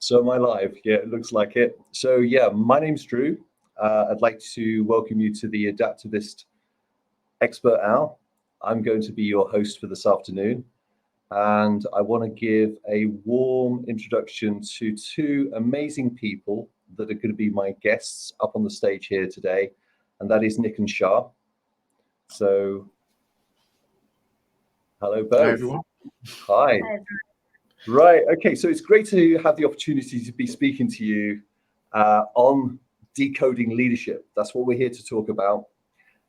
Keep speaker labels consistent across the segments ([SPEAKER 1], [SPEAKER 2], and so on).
[SPEAKER 1] So am I live? Yeah, it looks like it. So yeah, my name's Drew. I'd like to welcome you to the Adaptavist Expert Hour. I'm going to be your host for this afternoon, and I want to give a warm introduction to two amazing people that are going to be my guests up on the stage here today, and that is Nick and Shah. So, hello both.
[SPEAKER 2] Hi, everyone.
[SPEAKER 1] Hi. Right. Okay. So it's great to have the opportunity to be speaking to you on decoding leadership. That's what we're here to talk about.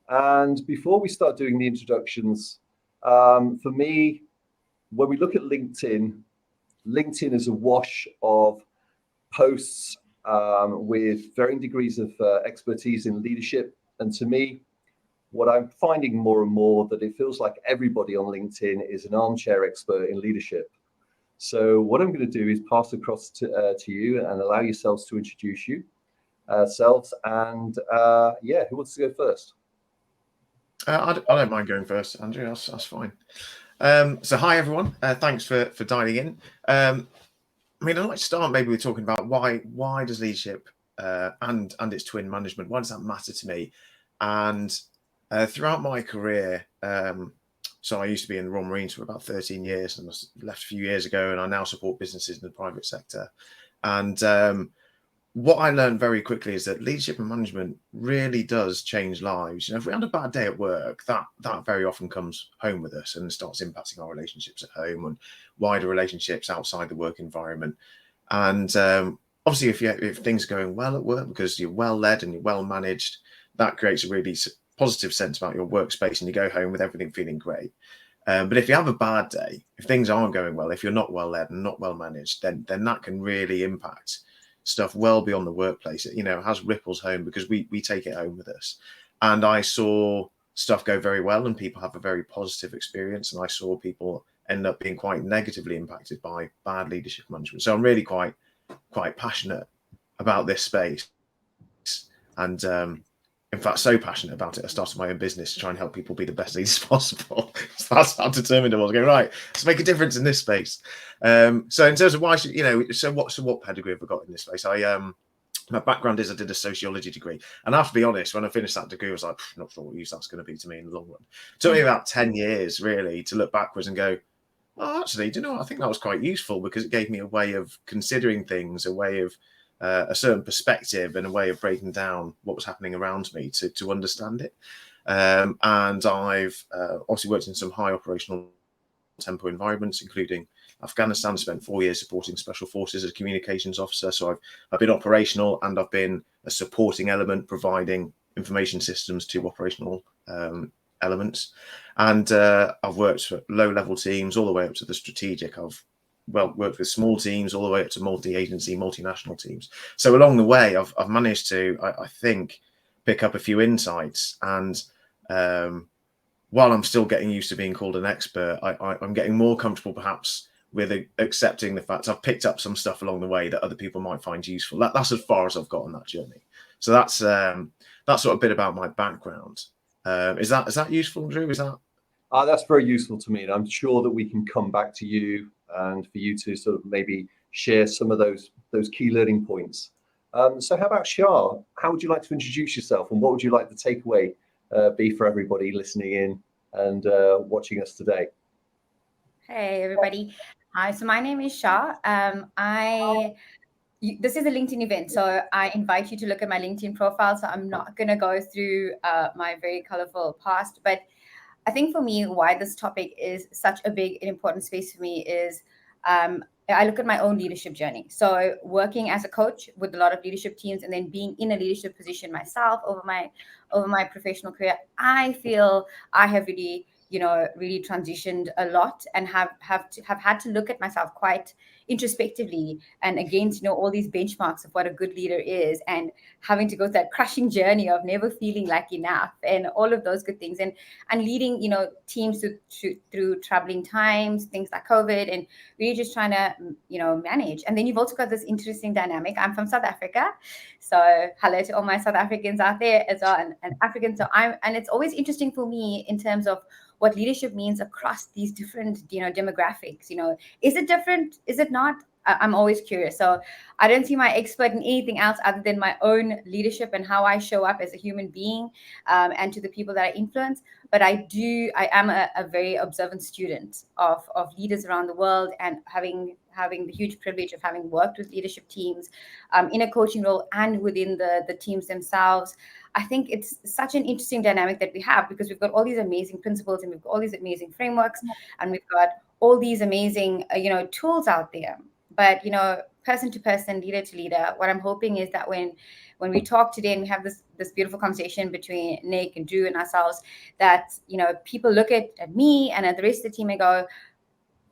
[SPEAKER 1] And before we start doing the introductions, for me, when we look at LinkedIn, LinkedIn is a wash of posts with varying degrees of expertise in leadership. And to me, what I'm finding more and more that it feels like everybody on LinkedIn is an armchair expert in leadership. So what I'm going to do is pass across to you and allow yourselves to introduce yourselves. And yeah, who wants to go first?
[SPEAKER 2] I don't mind going first, Andrew. That's fine. So hi, everyone. Thanks for dialing in. I mean, I'd like to start maybe with talking about why does leadership and its twin management, why does that matter to me? And throughout my career, so I used to be in the Royal Marines for about 13 years and I left a few years ago, and I now support businesses in the private sector. And what I learned very quickly is that leadership and management really does change lives. You know, if we had a bad day at work, that very often comes home with us and starts impacting our relationships at home and wider relationships outside the work environment. And obviously, if things are going well at work because you're well led and you're well managed, that creates a really positive sense about your workspace, and you go home with everything feeling great. But if you have a bad day, if things aren't going well, if you're not well led and not well managed, then that can really impact stuff well beyond the workplace. It, it has ripples home because we take it home with us. And I saw stuff go very well and people have a very positive experience, and I saw people end up being quite negatively impacted by bad leadership management. So I'm really quite passionate about this space, and in fact, so passionate about it, I started my own business to try and help people be the best leaders possible. So that's how determined I was. Going, right, let's make a difference in this space. So in terms of why, so what pedigree have I got in this space? My background is I did a sociology degree, and I have to be honest, when I finished that degree, I was like, not sure what use that's going to be to me in the long run. It took me about 10 years really to look backwards and go, oh, actually, do you know what? I think that was quite useful because it gave me a way of considering things, a way of a certain perspective, and a way of breaking down what was happening around me to understand it. And I've obviously worked in some high operational tempo environments, including Afghanistan. I spent 4 years supporting special forces as a communications officer. So I've been operational, and I've been a supporting element, providing information systems to operational elements. And I've worked for low-level teams all the way up to the strategic. I've worked with small teams all the way up to multi-agency, multinational teams. So along the way, I've managed to, I think, pick up a few insights. And while I'm still getting used to being called an expert, I'm getting more comfortable perhaps with accepting the fact I've picked up some stuff along the way that other people might find useful. That's as far as I've got on that journey. So that's sort of a bit about my background. Is that useful, Drew? Is that?
[SPEAKER 1] That's very useful to me, and I'm sure that we can come back to you and for you to sort of maybe share some of those key learning points. So how about Shah? How would you like to introduce yourself, and what would you like the takeaway be for everybody listening in and watching us today?
[SPEAKER 3] Hey, everybody. Hi, so my name is Shah. This is a LinkedIn event, so I invite you to look at my LinkedIn profile. So I'm not going to go through my very colorful past, but I think for me, why this topic is such a big and important space for me is I look at my own leadership journey. So working as a coach with a lot of leadership teams, and then being in a leadership position myself over my professional career, I feel I have really transitioned a lot, and have had to look at myself quite introspectively, and against all these benchmarks of what a good leader is, and having to go through that crushing journey of never feeling like enough, and all of those good things, and leading teams through troubling times, things like COVID, and really just trying to manage. And then you've also got this interesting dynamic. I'm from South Africa, so hello to all my South Africans out there as well, and Africans. So and it's always interesting for me in terms of what leadership means across these different demographics. Is it different? Is it not? I'm always curious. So I don't see my expert in anything else other than my own leadership and how I show up as a human being, and to the people that I influence. But I am a very observant student of leaders around the world, and having the huge privilege of having worked with leadership teams in a coaching role and within the teams themselves. I think it's such an interesting dynamic that we have, because we've got all these amazing principles and we've got all these amazing frameworks and we've got all these amazing tools out there. But person to person, leader to leader, what I'm hoping is that when we talk today and we have this beautiful conversation between Nick and Drew and ourselves, that people look at me and at the rest of the team and go,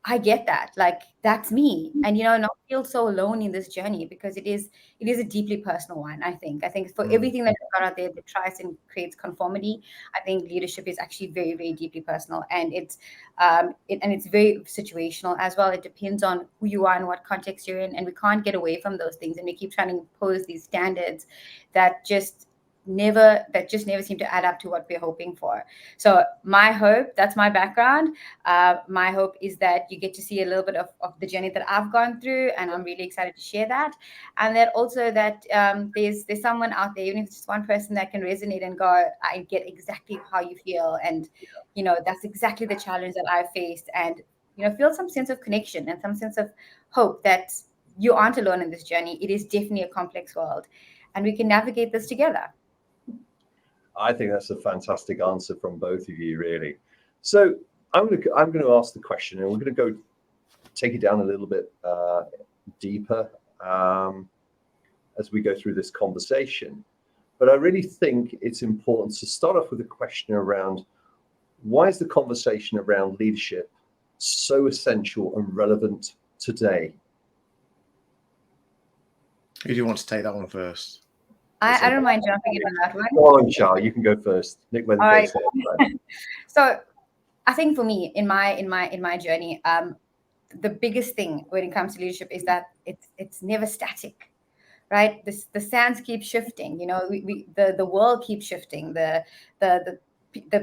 [SPEAKER 3] I get that, like that's me, and not feel so alone in this journey, because it is a deeply personal one. I think for everything that we've got out there that tries and creates conformity, I think leadership is actually very, very deeply personal, and it's very situational as well. It depends on who you are and what context you're in, and we can't get away from those things, and we keep trying to impose these standards that just never seem to add up to what we're hoping for. So my hope, that's my background, my hope is that you get to see a little bit of the journey that I've gone through, and I'm really excited to share that. And that also that there's someone out there, even if it's just one person, that can resonate and go, I get exactly how you feel, and that's exactly the challenge that I faced, and feel some sense of connection and some sense of hope that you aren't alone in this journey. It is definitely a complex world, and we can navigate this together.
[SPEAKER 1] I think that's a fantastic answer from both of you, really. So I'm going to ask the question, and we're going to go take it down a little bit deeper as we go through this conversation. But I really think it's important to start off with a question around, why is the conversation around leadership so essential and relevant today?
[SPEAKER 2] Who do you want to take that one first?
[SPEAKER 3] I don't mind jumping in on that one.
[SPEAKER 1] Go on, Char, you can go first. Nick went first.
[SPEAKER 3] Right. So I think for me, in my journey, the biggest thing when it comes to leadership is that it's never static, right? The sands keep shifting. The world keeps shifting. The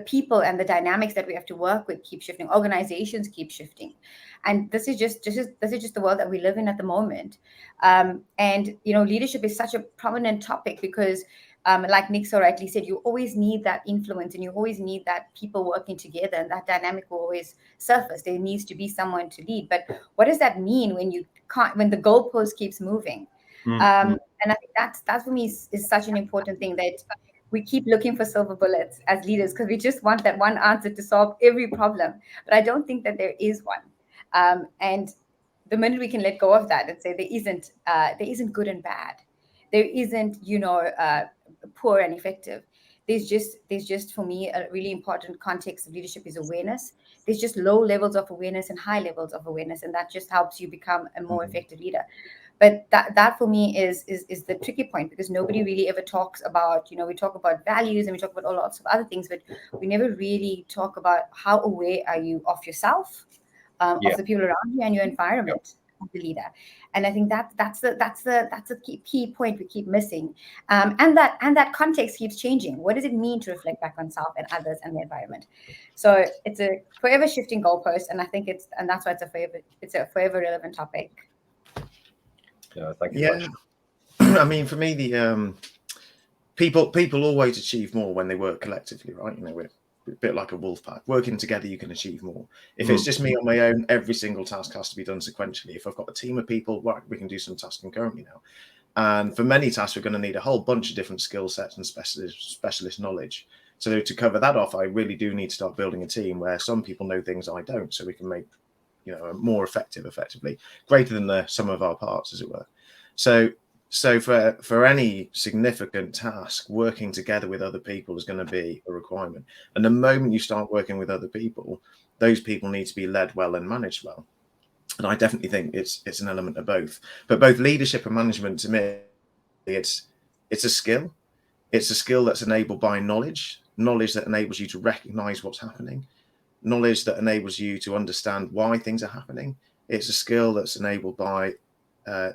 [SPEAKER 3] people and the dynamics that we have to work with keep shifting. Organizations keep shifting, and this is just the world that we live in at the moment. And leadership is such a prominent topic because, like Nick so rightly said, you always need that influence, and you always need that people working together, and that dynamic will always surface. There needs to be someone to lead. But what does that mean when the goalpost keeps moving?
[SPEAKER 1] Mm-hmm.
[SPEAKER 3] And I think that for me is such an important thing, that we keep looking for silver bullets as leaders, because we just want that one answer to solve every problem. But I don't think that there is one. And the minute we can let go of that and say there isn't good and bad, there isn't poor and effective. There's just for me a really important context of leadership is awareness. There's just low levels of awareness and high levels of awareness, and that just helps you become a more effective leader. But that for me is the tricky point, because nobody really ever talks about, we talk about values and we talk about lots of other things, but we never really talk about how aware are you of yourself, of the people around you and your environment as a leader. And I think that's a key point we keep missing. And that context keeps changing. What does it mean to reflect back on self and others and the environment? So it's a forever shifting goalpost, and I think that's why it's a forever relevant topic.
[SPEAKER 1] Yeah, thank you much.
[SPEAKER 2] I mean, for me, the people always achieve more when they work collectively, right? We're a bit like a wolf pack. Working together, you can achieve more. If it's just me on my own, every single task has to be done sequentially. If I've got a team of people, right, we can do some tasks concurrently now. And for many tasks, we're going to need a whole bunch of different skill sets and specialist knowledge. So to cover that off, I really do need to start building a team where some people know things I don't, so we can make more effectively, greater than the sum of our parts, as it were. So for any significant task, working together with other people is going to be a requirement. And the moment you start working with other people, those people need to be led well and managed well. And I definitely think it's an element of both. But both leadership and management, to me, it's a skill. It's a skill that's enabled by knowledge that enables you to recognize what's happening, knowledge that enables you to understand why things are happening. It's a skill that's enabled by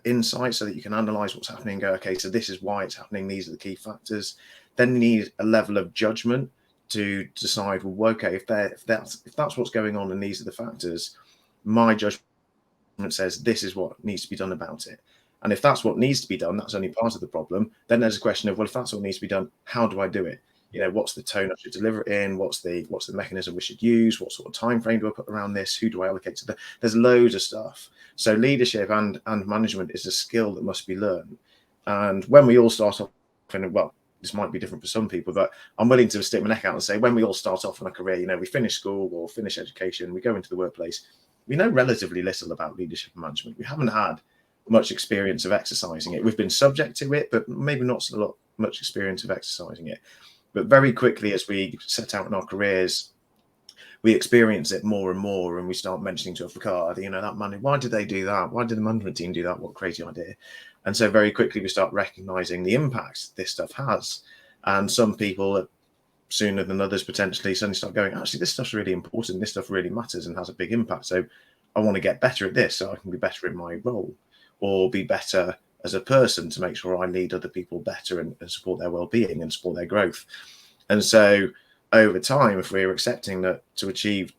[SPEAKER 2] insight, so that you can analyze what's happening and go, okay, so this is why it's happening. These are the key factors. Then you need a level of judgment to decide, well, okay, if that's what's going on and these are the factors, my judgment says this is what needs to be done about it. And if that's what needs to be done, that's only part of the problem. Then there's a question of, well, if that's what needs to be done, how do I do it? What's the tone I should deliver it in? What's the mechanism we should use? What sort of time frame do I put around this? Who do I allocate to there's loads of stuff. So leadership and management is a skill that must be learned. And when we all start off, and well, this might be different for some people, but I'm willing to stick my neck out and say, when we all start off in a career, we finish school or finish education, we go into the workplace, we know relatively little about leadership and management. We haven't had much experience of exercising it. We've been subject to it, but maybe not much experience of exercising it. But very quickly, as we set out in our careers, we experience it more and more, and we start mentioning to a card, that man, why did they do that? Why did the management team do that? What crazy idea. And so very quickly we start recognizing the impact this stuff has. And some people, sooner than others, potentially suddenly start going, actually, this stuff's really important. This stuff really matters and has a big impact. So I want to get better at this so I can be better in my role, or be better as a person to make sure I lead other people better and support their well-being and support their growth. And so over time, if we're accepting that to achieve,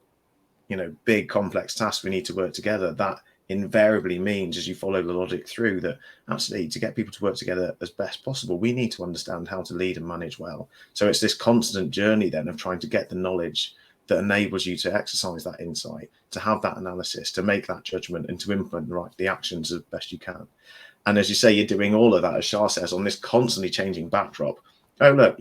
[SPEAKER 2] big complex tasks, we need to work together, that invariably means, as you follow the logic through, that actually to get people to work together as best possible, we need to understand how to lead and manage well. So it's this constant journey then of trying to get the knowledge that enables you to exercise that insight, to have that analysis, to make that judgment, and to implement the actions as best you can. And as you say, you're doing all of that, as Shah says, on this constantly changing backdrop. Oh, look,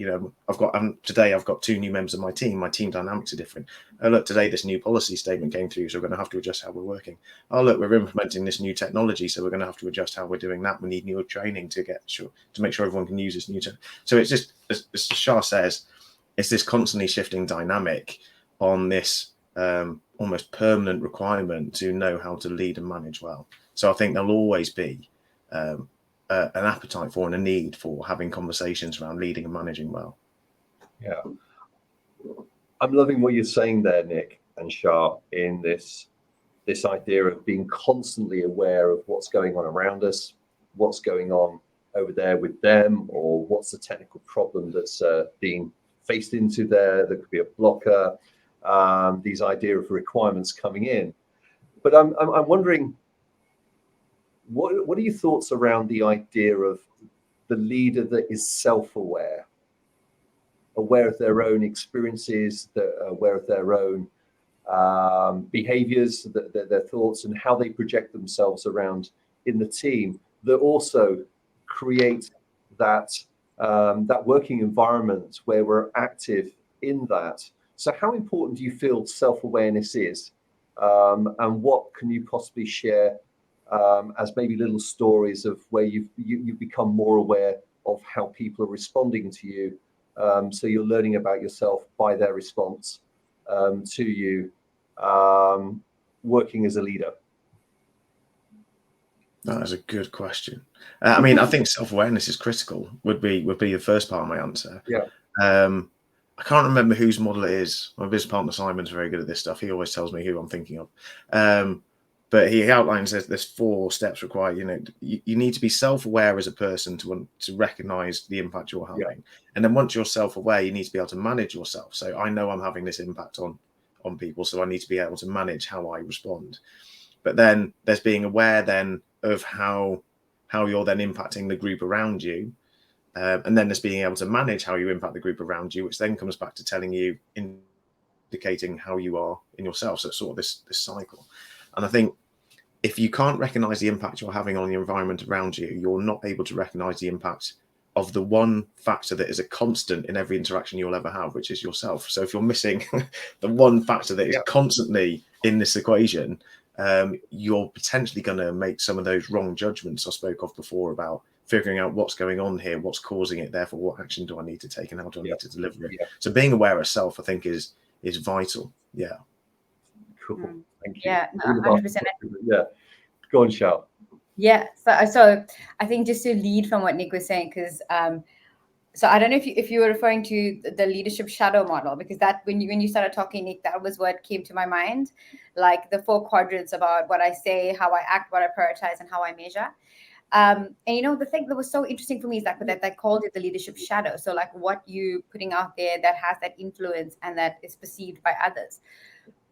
[SPEAKER 2] today I've got 2 new members of my team. My team dynamics are different. Oh, look, today this new policy statement came through, so we're going to have to adjust how we're working. Oh, look, we're implementing this new technology, so we're going to have to adjust how we're doing that. We need new training to make sure everyone can use this new technology. So it's just, as Shah says, it's this constantly shifting dynamic on this almost permanent requirement to know how to lead and manage well. So I think there'll always be an appetite for and a need for having conversations around leading and managing well.
[SPEAKER 1] Yeah. I'm loving what you're saying there, Nick and Shah, in this idea of being constantly aware of what's going on around us, what's going on over there with them, or what's the technical problem that's being faced into there. There could be a blocker, these idea of requirements coming in. But I'm wondering, what are your thoughts around the idea of the leader that is self-aware, aware of their own experiences, aware of their own behaviors, their thoughts, and how they project themselves around in the team, that also create that working environment where we're active in that? So how important do you feel self-awareness is, and what can you possibly share as maybe little stories of where you've become more aware of how people are responding to you, so you're learning about yourself by their response to you, working as a leader?
[SPEAKER 2] That is a good question. I think self-awareness is critical, would be the first part of my answer.
[SPEAKER 1] Yeah.
[SPEAKER 2] I can't remember whose model it is. My business partner Simon's very good at this stuff. He always tells me who I'm thinking of. But he outlines there's 4 steps required. You need to be self-aware as a person to recognize the impact you're having. Yeah. And then once you're self-aware, you need to be able to manage yourself. So I know I'm having this impact on people, so I need to be able to manage how I respond. But then there's being aware then of how you're then impacting the group around you. And then there's being able to manage how you impact the group around you, which then comes back to telling you, indicating how you are in yourself. So it's sort of this cycle. And I think if you can't recognize the impact you're having on the environment around you, you're not able to recognize the impact of the one factor that is a constant in every interaction you'll ever have, which is yourself. So if you're missing the one factor that is constantly in this equation, you're potentially going to make some of those wrong judgments I spoke of before about figuring out what's going on here, what's causing it, therefore what action do I need to take and how do I need to deliver it. So being aware of self, I think, is vital. Yeah.
[SPEAKER 1] Cool. Thank you.
[SPEAKER 3] Yeah, no, 100%.
[SPEAKER 1] Yeah. Go on, Shal.
[SPEAKER 3] Yeah. So I think just to lead from what Nick was saying, because so I don't know if you were referring to the leadership shadow model, because that when you started talking, Nick, that was what came to my mind, like the 4 quadrants about what I say, how I act, what I prioritize, and how I measure. And the thing that was so interesting for me is that I called it the leadership shadow. So like what you putting out there that has that influence and that is perceived by others.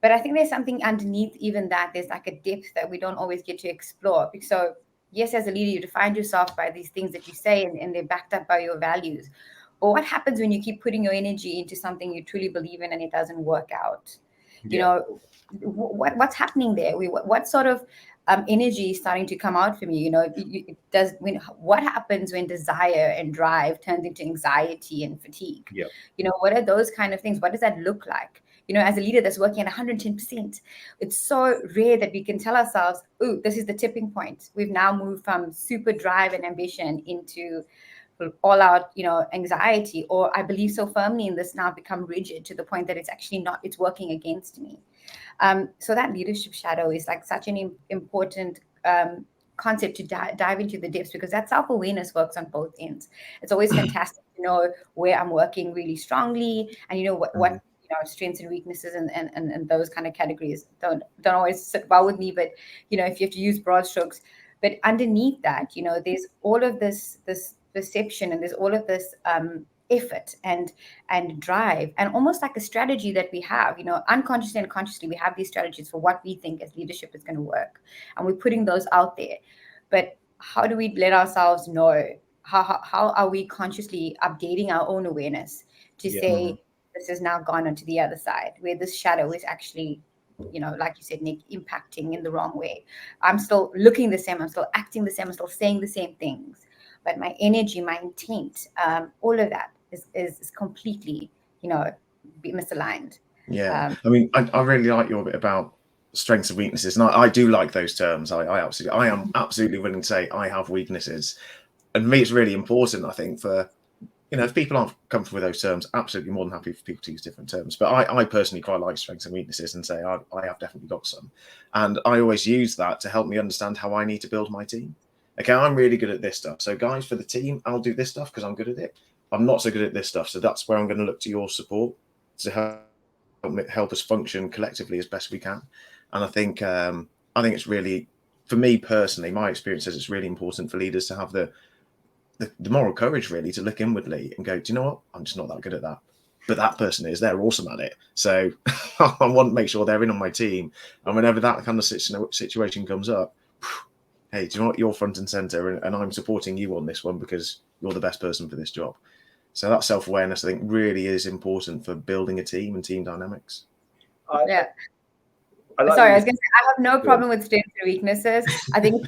[SPEAKER 3] But I think there's something underneath even that. There's like a depth that we don't always get to explore. So yes, as a leader, you define yourself by these things that you say, and they're backed up by your values. But what happens when you keep putting your energy into something you truly believe in and it doesn't work out? You know, what's happening there? What sort of energy is starting to come out from you? You know, what happens when desire and drive turns into anxiety and fatigue?
[SPEAKER 1] Yeah.
[SPEAKER 3] You know, what are those kind of things? What does that look like? You know, as a leader that's working at 110%, it's so rare that we can tell ourselves, "Ooh, this is the tipping point. We've now moved from super drive and ambition into all out, you know, anxiety, or I believe so firmly in this now, become rigid to the point that it's actually not, it's working against me." So that leadership shadow is like such an important concept to dive into the depths, because that self-awareness works on both ends. It's always fantastic to know where I'm working really strongly, and you know what you know, strengths and weaknesses and those kind of categories don't always sit well with me. But you know, if you have to use broad strokes, but underneath that, you know, there's all of this perception, and there's all of this effort and drive, and almost like a strategy that we have, you know, unconsciously and consciously, we have these strategies for what we think as leadership is going to work, and we're putting those out there. But how do we let ourselves know? How are we consciously updating our own awareness to say, this has now gone onto the other side, where this shadow is actually, you know, like you said, Nick, impacting in the wrong way. I'm still looking the same, I'm still acting the same, I'm still saying the same things, but my energy, my intent, all of that is completely, you know, misaligned.
[SPEAKER 2] Yeah. I mean, I really like your bit about strengths and weaknesses, and I do like those terms. I am absolutely willing to say I have weaknesses, and for me it's really important, I think, for, you know, if people aren't comfortable with those terms, absolutely more than happy for people to use different terms. But I personally quite like strengths and weaknesses, and say I have definitely got some, and I always use that to help me understand how I need to build my team. Okay, I'm really good at this stuff, so guys, for the team, I'll do this stuff because I'm good at it. I'm not so good at this stuff, so that's where I'm going to look to your support to help us function collectively as best we can. And I think it's really, for me personally, my experience says it's really important for leaders to have the moral courage, really, to look inwardly and go, do you know what? I'm just not that good at that. But that person is, they're awesome at it. So I want to make sure they're in on my team. And whenever that kind of situation comes up, hey, do you know what? You're front and center, and I'm supporting you on this one because you're the best person for this job. So that self-awareness, I think, really is important for building a team and team dynamics.
[SPEAKER 3] Yeah. I was going to say, I have no problem with strengths and weaknesses. I think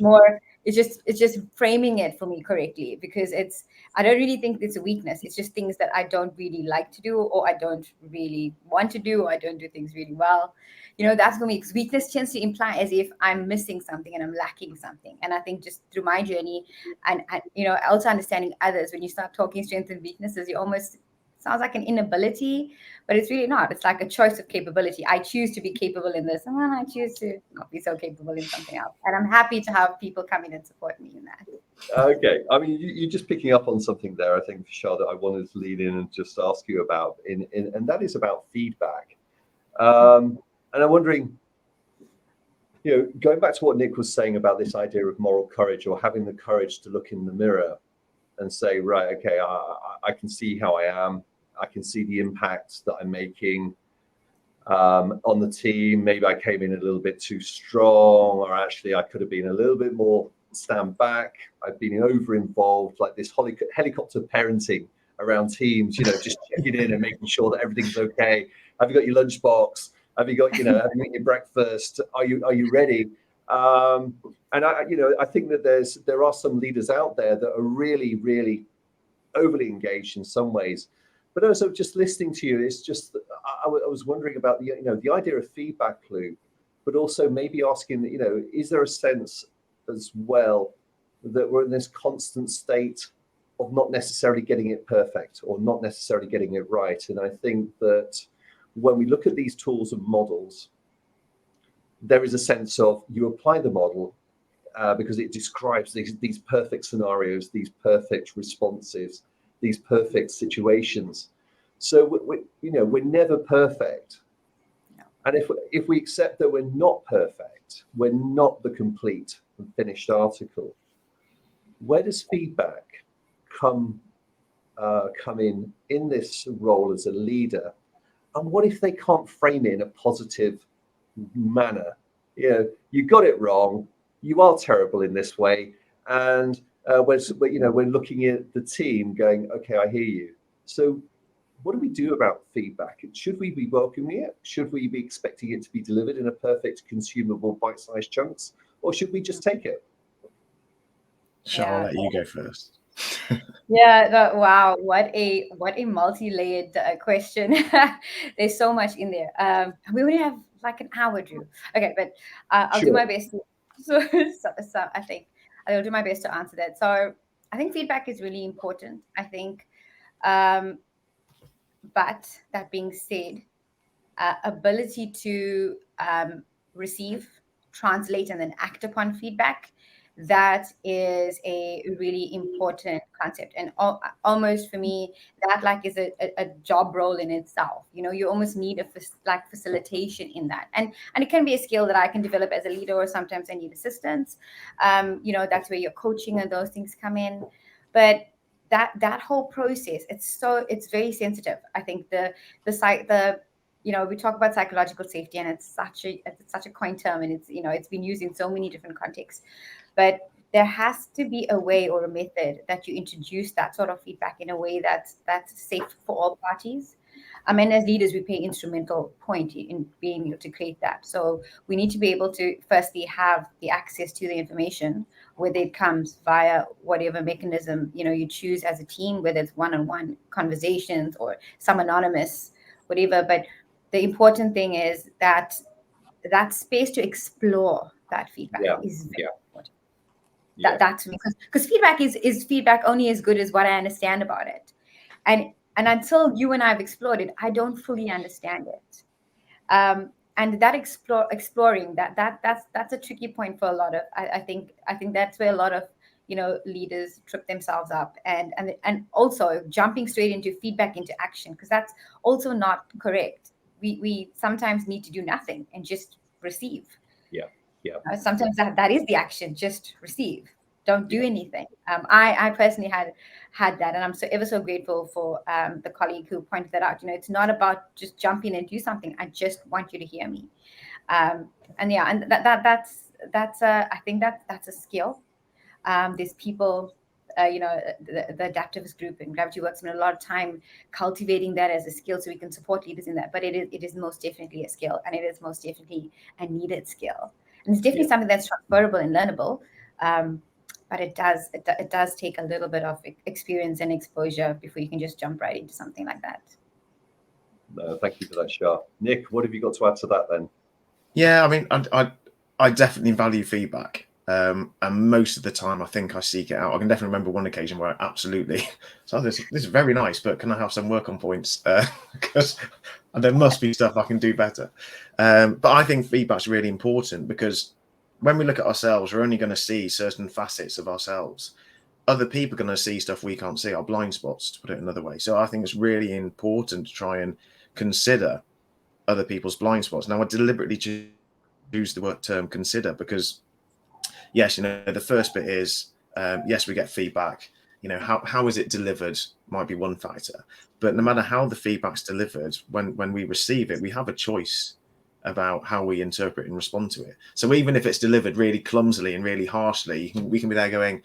[SPEAKER 3] it's just framing it for me correctly, because I don't really think it's a weakness. It's just things that I don't really like to do, or I don't really want to do, or I don't do things really well. You know, that's for me, because weakness tends to imply as if I'm missing something and I'm lacking something. And I think just through my journey and you know, also understanding others, when you start talking strengths and weaknesses, you almost sounds like an inability, but it's really not. It's like a choice of capability. I choose to be capable in this, and then I choose to not be so capable in something else. And I'm happy to have people come in and support me in that.
[SPEAKER 1] Okay. I mean, you're just picking up on something there, I think, Shar, that I wanted to lead in and just ask you about, and that is about feedback. And I'm wondering, you know, going back to what Nick was saying about this idea of moral courage, or having the courage to look in the mirror and say, right, okay, I can see how I am. I can see the impact that I'm making on the team. Maybe I came in a little bit too strong, or actually I could have been a little bit more stand back. I've been over involved, like this helicopter parenting around teams, you know, just checking in and making sure that everything's okay. Have you got your lunchbox? Have you got, you know, have you got your breakfast? Are you ready? And I think that there are some leaders out there that are really, really overly engaged in some ways. But also, just listening to you, it's just, I was wondering about the idea of feedback loop, but also maybe asking, you know, is there a sense as well that we're in this constant state of not necessarily getting it perfect, or not necessarily getting it right? And I think that when we look at these tools and models, there is a sense of, you apply the model because it describes these perfect scenarios, these perfect responses, these perfect situations. So we're never perfect.
[SPEAKER 3] No.
[SPEAKER 1] And if we accept that we're not perfect, we're not the complete and finished article, where does feedback come in this role as a leader? And what if they can't frame it in a positive manner. You got it wrong. You are terrible in this way. And we're looking at the team going, okay, I hear you. So what do we do about feedback? Should we be welcoming it? Should we be expecting it to be delivered in a perfect, consumable, bite-sized chunks? Or should we just take it?
[SPEAKER 2] I'll let you go first.
[SPEAKER 3] Wow, what a multi-layered question. There's so much in there. We only have like an hour, Drew. Okay, but I'll do my best. So I think I'll do my best to answer that. So I think feedback is really important. I think, but that being said, ability to receive, translate, and then act upon feedback, that is a really important concept. And almost for me, that like is a job role in itself. You almost need a facilitation in that. And it can be a skill that I can develop as a leader, or sometimes I need assistance. That's where your coaching and those things come in. But that whole process, it's very sensitive. I think we talk about psychological safety, and it's such a coined term, and it's been used in so many different contexts. But there has to be a way or a method that you introduce that sort of feedback in a way that's safe for all parties. And as leaders, we play an instrumental point in being able to create that. So we need to be able to firstly have the access to the information, whether it comes via whatever mechanism you choose as a team, whether it's one-on-one conversations or some anonymous, whatever. But the important thing is that space to explore that feedback is very important. That's because feedback is feedback only as good as what I understand about it, and until you and I have explored it, I don't fully understand it. And that exploring that's a tricky point for a lot of. I think that's where a lot of leaders trip themselves up, and also jumping straight into feedback into action, because that's also not correct. We sometimes need to do nothing and just receive. Sometimes that is the action. Just receive. Don't do anything. I personally had that, and I'm ever so grateful for the colleague who pointed that out. It's not about just jump in and do something. I just want you to hear me. And that's I think that's a skill. There's people, the Adaptavist group and Gravity Works spend a lot of time cultivating that as a skill, so we can support leaders in that. But it is most definitely a skill, and it is most definitely a needed skill, and it's definitely something that's transferable and learnable. But it does take a little bit of experience and exposure before you can just jump right into something like that.
[SPEAKER 1] No, thank you for that, Shar. Nick, what have you got to add to that then?
[SPEAKER 2] Yeah, I mean, I definitely value feedback. And most of the time, I think I seek it out. I can definitely remember one occasion where I absolutely, so this is very nice, but can I have some work on points? Because there must be stuff I can do better. But I think feedback's really important, because when we look at ourselves, we're only going to see certain facets of ourselves. Other people are going to see stuff we can't see, our blind spots, to put it another way. So I think it's really important to try and consider other people's blind spots. Now, I deliberately choose the word term consider, because yes, the first bit is, yes, we get feedback. How is it delivered might be one factor. But no matter how the feedback's delivered, when we receive it, we have a choice about how we interpret and respond to it. So even if it's delivered really clumsily and really harshly, we can be there going,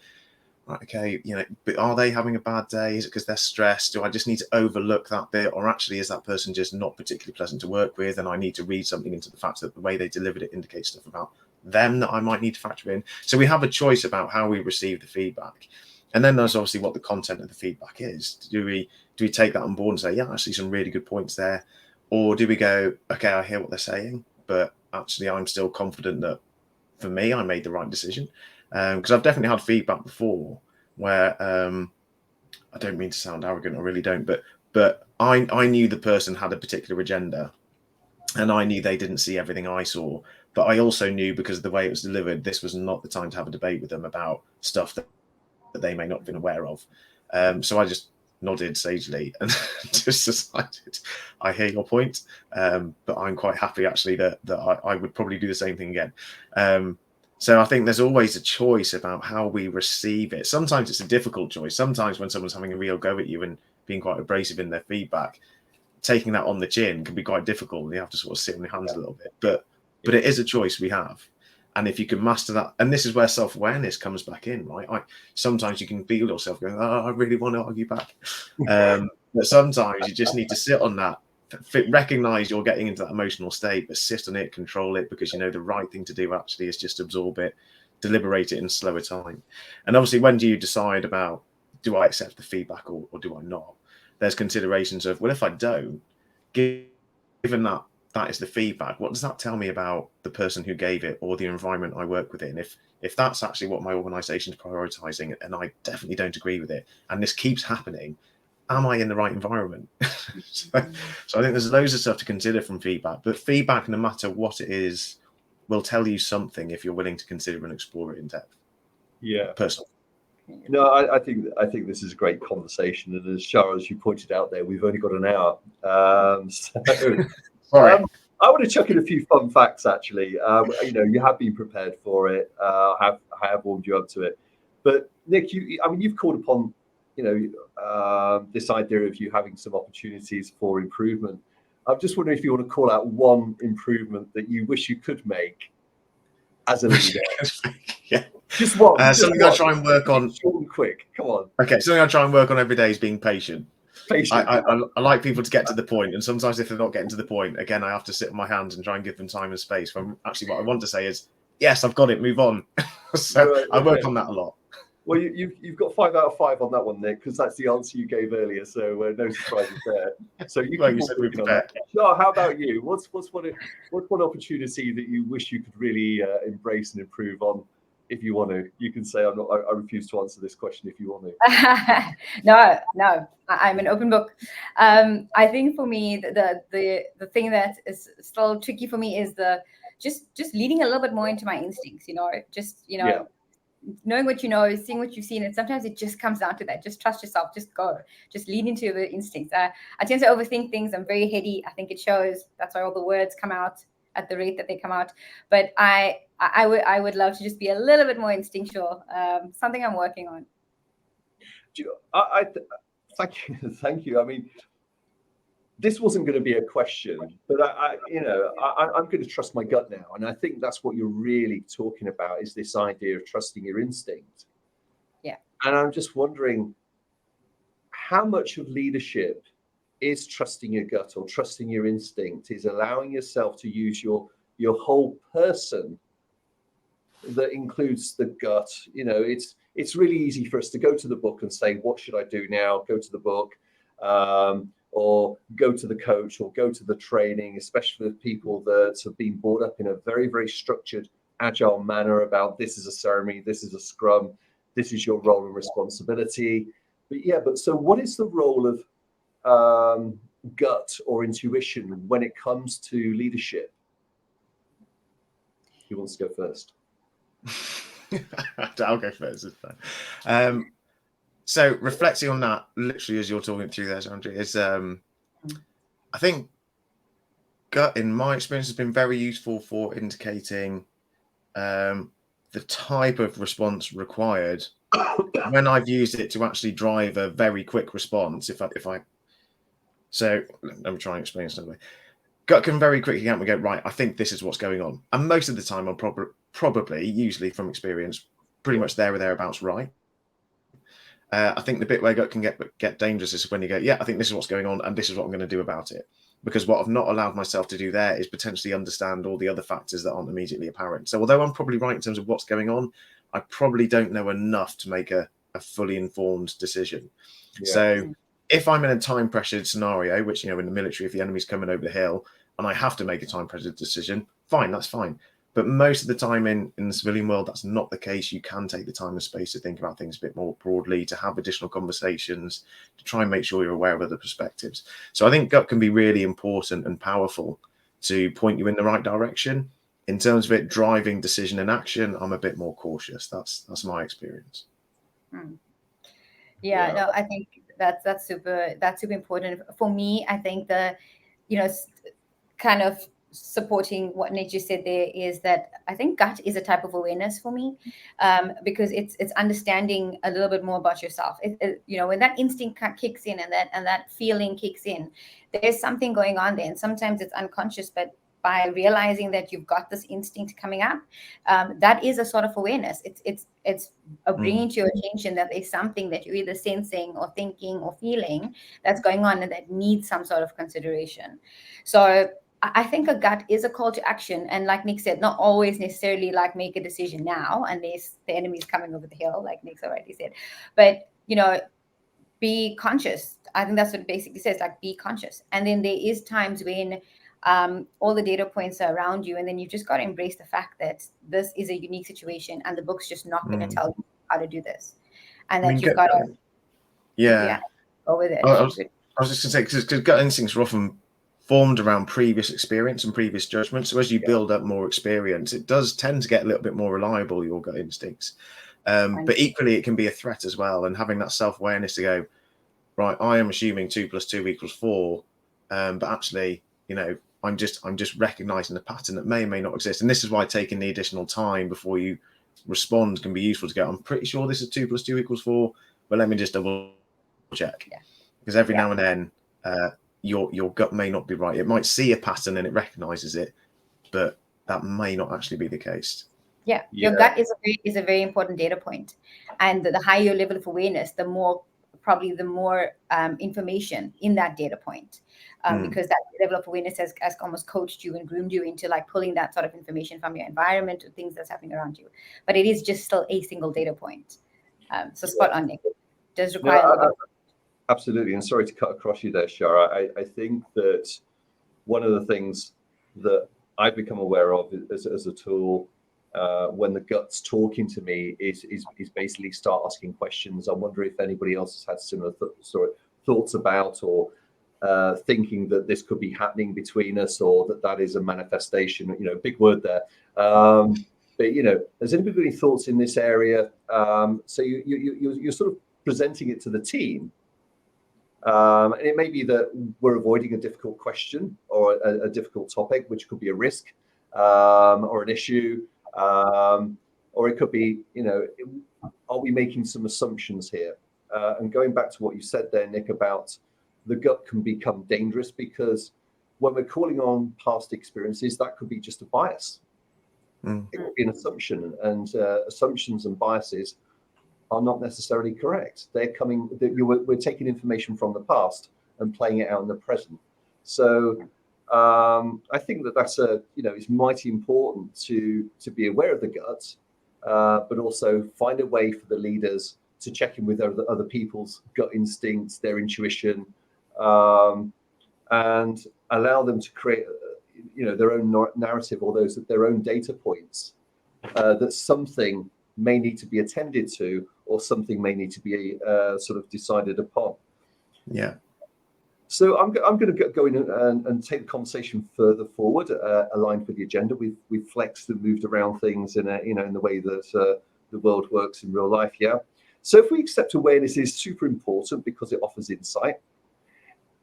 [SPEAKER 2] right, okay, but are they having a bad day? Is it because they're stressed? Do I just need to overlook that bit? Or actually, is that person just not particularly pleasant to work with? And I need to read something into the fact that the way they delivered it indicates stuff about them that I might need to factor in. So we have a choice about how we receive the feedback. And then there's obviously what the content of the feedback is. Do we take that on board and say, yeah, actually some really good points there? Or do we go, okay, I hear what they're saying, but actually I'm still confident that for me, I made the right decision? Because I've definitely had feedback before where I don't mean to sound arrogant, I really don't, but I knew the person had a particular agenda, and I knew they didn't see everything I saw. But I also knew, because of the way it was delivered, this was not the time to have a debate with them about stuff that they may not have been aware of. So I just nodded sagely and just decided, I hear your point, but I'm quite happy actually that I would probably do the same thing again. So I think there's always a choice about how we receive it. Sometimes it's a difficult choice. Sometimes when someone's having a real go at you and being quite abrasive in their feedback, taking that on the chin can be quite difficult. You have to sort of sit on your hands a little bit. But but it is a choice we have. And if you can master that, and this is where self-awareness comes back in, right? Sometimes you can feel yourself going, oh, I really want to argue back. But sometimes you just need to sit on that, recognize you're getting into that emotional state, but sit on it, control it, because you know the right thing to do actually is just absorb it, deliberate it in slower time. And obviously, when do you decide about, do I accept the feedback or do I not? There's considerations of, well, if I don't, given that is the feedback, what does that tell me about the person who gave it or the environment I work within? If that's actually what my organization is prioritizing and I definitely don't agree with it, and this keeps happening, am I in the right environment? So I think there's loads of stuff to consider from feedback, but feedback, no matter what it is, will tell you something if you're willing to consider and explore it in depth.
[SPEAKER 1] Yeah.
[SPEAKER 2] Personally.
[SPEAKER 1] No, I think this is a great conversation, and as Shara, as you pointed out there, we've only got an hour. I want to chuck in a few fun facts. Actually, you have been prepared for it. I have warmed you up to it. But Nick, you've called upon, this idea of you having some opportunities for improvement. I'm just wondering if you want to call out one improvement that you wish you could make as a leader.
[SPEAKER 2] Yeah.
[SPEAKER 1] Just one.
[SPEAKER 2] Something I try and work on.
[SPEAKER 1] Short and quick. Come on.
[SPEAKER 2] Okay, something I try and work on every day is being patient.
[SPEAKER 1] I
[SPEAKER 2] like people to get to the point, and sometimes if they're not getting to the point, again, I have to sit on my hands and try and give them time and space. When actually, what I want to say is, yes, I've got it. Move on. So I work on that a lot.
[SPEAKER 1] Well, you've got 5 out of 5 on that one, Nick, because that's the answer you gave earlier. So no surprises there. So you said we're prepared. Sure. How about you? What's one opportunity that you wish you could really embrace and improve on? If you want to, you can say I refuse to answer this question if you want to.
[SPEAKER 3] No, I'm an open book. I think for me, the thing that is still tricky for me is the just leading a little bit more into my instincts. Knowing what you know, seeing what you've seen, and sometimes it just comes down to that. Just trust yourself. Just go. Just lead into the instincts. I tend to overthink things. I'm very heady. I think it shows. That's why all the words come out at the rate that they come out. But I would love to just be a little bit more instinctual. Something I'm working on.
[SPEAKER 1] Thank you. I mean, this wasn't going to be a question, but I'm going to trust my gut now, and I think that's what you're really talking about, is this idea of trusting your instinct.
[SPEAKER 3] Yeah.
[SPEAKER 1] And I'm just wondering, how much of leadership is trusting your gut or trusting your instinct, is allowing yourself to use your whole person that includes the gut. It's really easy for us to go to the book and say, what should I do now? Go to the book, or go to the coach, or go to the training, especially with people that have been brought up in a very, very structured, agile manner about, this is a ceremony, this is a scrum, this is your role and responsibility. But so what is the role of gut or intuition when it comes to leadership? Who wants to go first?
[SPEAKER 2] I'll go first. It's fine. So reflecting on that, literally as you're talking through there, Andrew, is I think gut, in my experience, has been very useful for indicating the type of response required when I've used it to actually drive a very quick response. So let me try and explain this another way. Gut can very quickly get me go, right, I think this is what's going on. And most of the time, I'm probably, usually from experience, pretty much there or thereabouts right. I think the bit where gut can get dangerous is when you go, yeah, I think this is what's going on and this is what I'm going to do about it. Because what I've not allowed myself to do there is potentially understand all the other factors that aren't immediately apparent. So although I'm probably right in terms of what's going on, I probably don't know enough to make a fully informed decision. Yeah. So if I'm in a time pressured scenario, which, in the military, if the enemy's coming over the hill and I have to make a time pressured decision, fine, that's fine. But most of the time in the civilian world, that's not the case. You can take the time and space to think about things a bit more broadly, to have additional conversations, to try and make sure you're aware of other perspectives. So I think gut can be really important and powerful to point you in the right direction. In terms of it driving decision and action, I'm a bit more cautious. That's my experience.
[SPEAKER 3] Yeah, no, I think that's super important for me. I think kind of supporting what Nick just said there is that I think gut is a type of awareness for me, because it's understanding a little bit more about yourself. When that instinct kicks in and that feeling kicks in, there's something going on there, and sometimes it's unconscious, but by realizing that you've got this instinct coming up, that is a sort of awareness. It's a bringing to your attention that there's something that you're either sensing or thinking or feeling that's going on and that needs some sort of consideration. So I think a gut is a call to action. And like Nick said, not always necessarily like make a decision now, unless the enemy's coming over the hill, like Nick so rightly said. But, be conscious. I think that's what it basically says, like be conscious. And then there is times when all the data points are around you, and then you've just got to embrace the fact that this is a unique situation and the book's just not going to tell you how to do this. And that you've got to go with it.
[SPEAKER 2] I was just going to say, because gut instincts are often formed around previous experience and previous judgment. So as you build up more experience, it does tend to get a little bit more reliable, your gut instincts. But equally, it can be a threat as well. And having that self-awareness to go, right, I am assuming 2 + 2 = 4. But actually, I'm just recognizing the pattern that may or may not exist. And this is why taking the additional time before you respond can be useful to go, I'm pretty sure this is 2 + 2 = 4, but let me just double check. Yeah. Because every now and then, your gut may not be right. It might see a pattern and it recognizes it, but that may not actually be the case.
[SPEAKER 3] Yeah, your gut is a very important data point. And the higher your level of awareness, the more information in that data point. Because that level of awareness has almost coached you and groomed you into like pulling that sort of information from your environment or things that's happening around you. But it is just still a single data point. So spot on, Nick. It does require
[SPEAKER 1] absolutely. And sorry to cut across you there, Shara. I think that one of the things that I've become aware of as a tool when the gut's talking to me is basically start asking questions. I wonder if anybody else has had similar thoughts about or thinking that this could be happening between us, or that is a manifestation. Big word there. But has anybody got any thoughts in this area? So you're sort of presenting it to the team, and it may be that we're avoiding a difficult question or a difficult topic, which could be a risk or an issue. Or it could be, are we making some assumptions here? And going back to what you said there, Nick, about the gut can become dangerous because when we're calling on past experiences, that could be just a bias. It could be an assumption, and assumptions and biases are not necessarily correct. We're taking information from the past and playing it out in the present. So I think that's it's mighty important to be aware of the gut, but also find a way for the leaders to check in with other people's gut instincts, their intuition, and allow them to create their own narrative or their own data points, that something may need to be attended to or something may need to be sort of decided upon. Yeah. So I'm going to go in and take the conversation further forward, aligned with the agenda. We've flexed and moved around things in the way that the world works in real life. Yeah. So if we accept awareness is super important because it offers insight,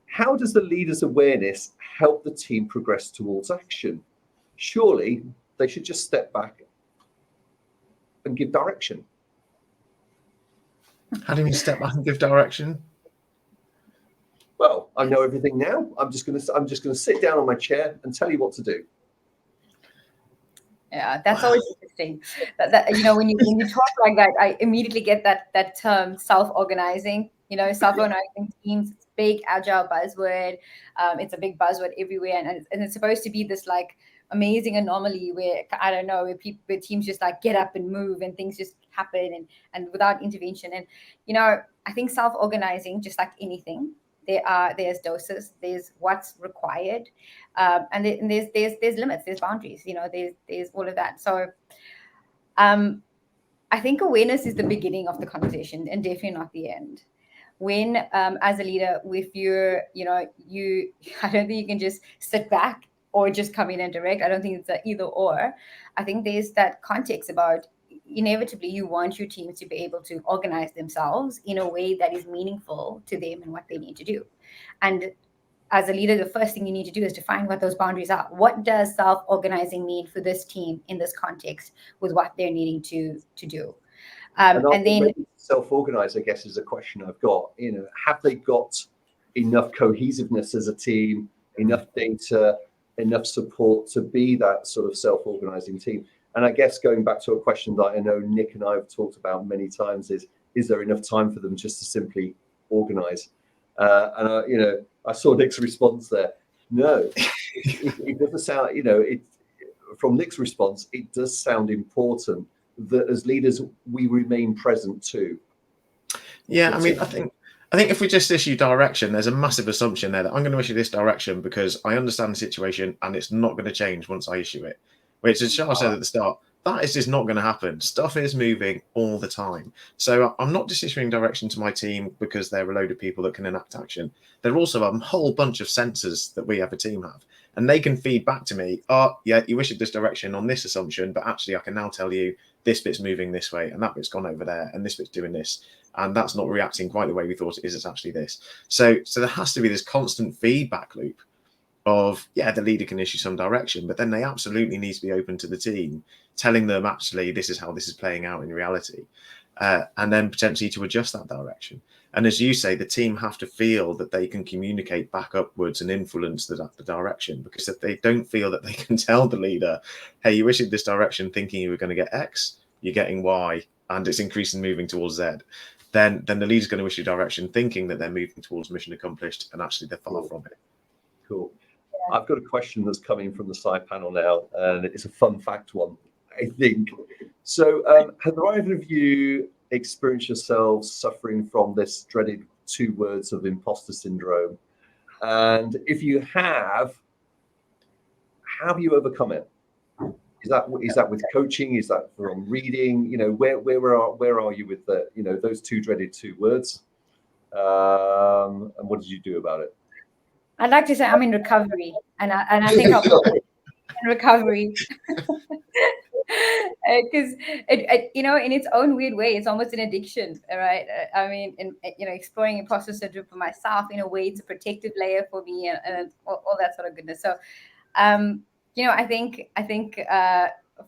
[SPEAKER 1] how does the leader's awareness help the team progress towards action? Surely they should just step back and give direction.
[SPEAKER 2] How do you mean step back and give direction?
[SPEAKER 1] Well, I know everything now. I'm just going to sit down on my chair and tell you what to do.
[SPEAKER 3] Yeah, that's always interesting. That when you talk like that, I immediately get that term self-organizing. Self-organizing teams. It's big agile buzzword. It's a big buzzword everywhere, and it's supposed to be this like amazing anomaly where I don't know where teams just like get up and move and things just happen and without intervention. And I think self-organizing, just like anything, there's doses, there's what's required, and there's limits, there's boundaries, there's all of that. So I think awareness is the beginning of the conversation and definitely not the end. When as a leader, if you're I don't think you can just sit back or just come in and direct. I don't think it's either or. I think there's that context about inevitably you want your teams to be able to organize themselves in a way that is meaningful to them and what they need to do. And as a leader, the first thing you need to do is define what those boundaries are. What does self-organizing mean for this team in this context with what they're needing to do?
[SPEAKER 1] And then self-organize, I guess, is a question I've got. Have they got enough cohesiveness as a team, enough data, enough support to be that sort of self-organizing team? And I guess going back to a question that I know Nick and I have talked about many times is there enough time for them just to simply organize? I saw Nick's response there. No, it doesn't sound, from Nick's response, it does sound important that as leaders, we remain present too.
[SPEAKER 2] Yeah, I mean, I think if we just issue direction, there's a massive assumption there that I'm going to issue this direction because I understand the situation and it's not going to change once I issue it. Which, as Charles said at the start, that is just not going to happen. Stuff is moving all the time. So I'm not just issuing direction to my team because they're a load of people that can enact action. There are also a whole bunch of sensors that we have a team have. And they can feed back to me, oh, yeah, you issued this direction on this assumption, but actually I can now tell you this bit's moving this way and that bit's gone over there and this bit's doing this. And that's not reacting quite the way we thought it is. It's actually this. So there has to be this constant feedback loop of, yeah, the leader can issue some direction, but then they absolutely need to be open to the team, telling them actually this is how this is playing out in reality, and then potentially to adjust that direction. And as you say, the team have to feel that they can communicate back upwards and influence the direction, because if they don't feel that they can tell the leader, hey, you issued this direction thinking you were going to get X, you're getting Y, and it's increasing moving towards Z, then the leader's going to issue direction thinking that they're moving towards mission accomplished, and actually they're far from it.
[SPEAKER 1] Cool. I've got a question that's coming from the side panel now, and it's a fun fact one, I think. So have either of you experienced yourselves suffering from this dreaded 2 words of imposter syndrome? And if you have, how have you overcome it? Is that with coaching? Is that from reading? Where are you with the, those 2 dreaded 2 words? And what did you do about it?
[SPEAKER 3] I'd like to say I'm in recovery, and I think I'll put it in recovery because in its own weird way, it's almost an addiction, right? I mean, exploring imposter syndrome for myself in a way, it's a protective layer for me, and all that sort of goodness. So, I think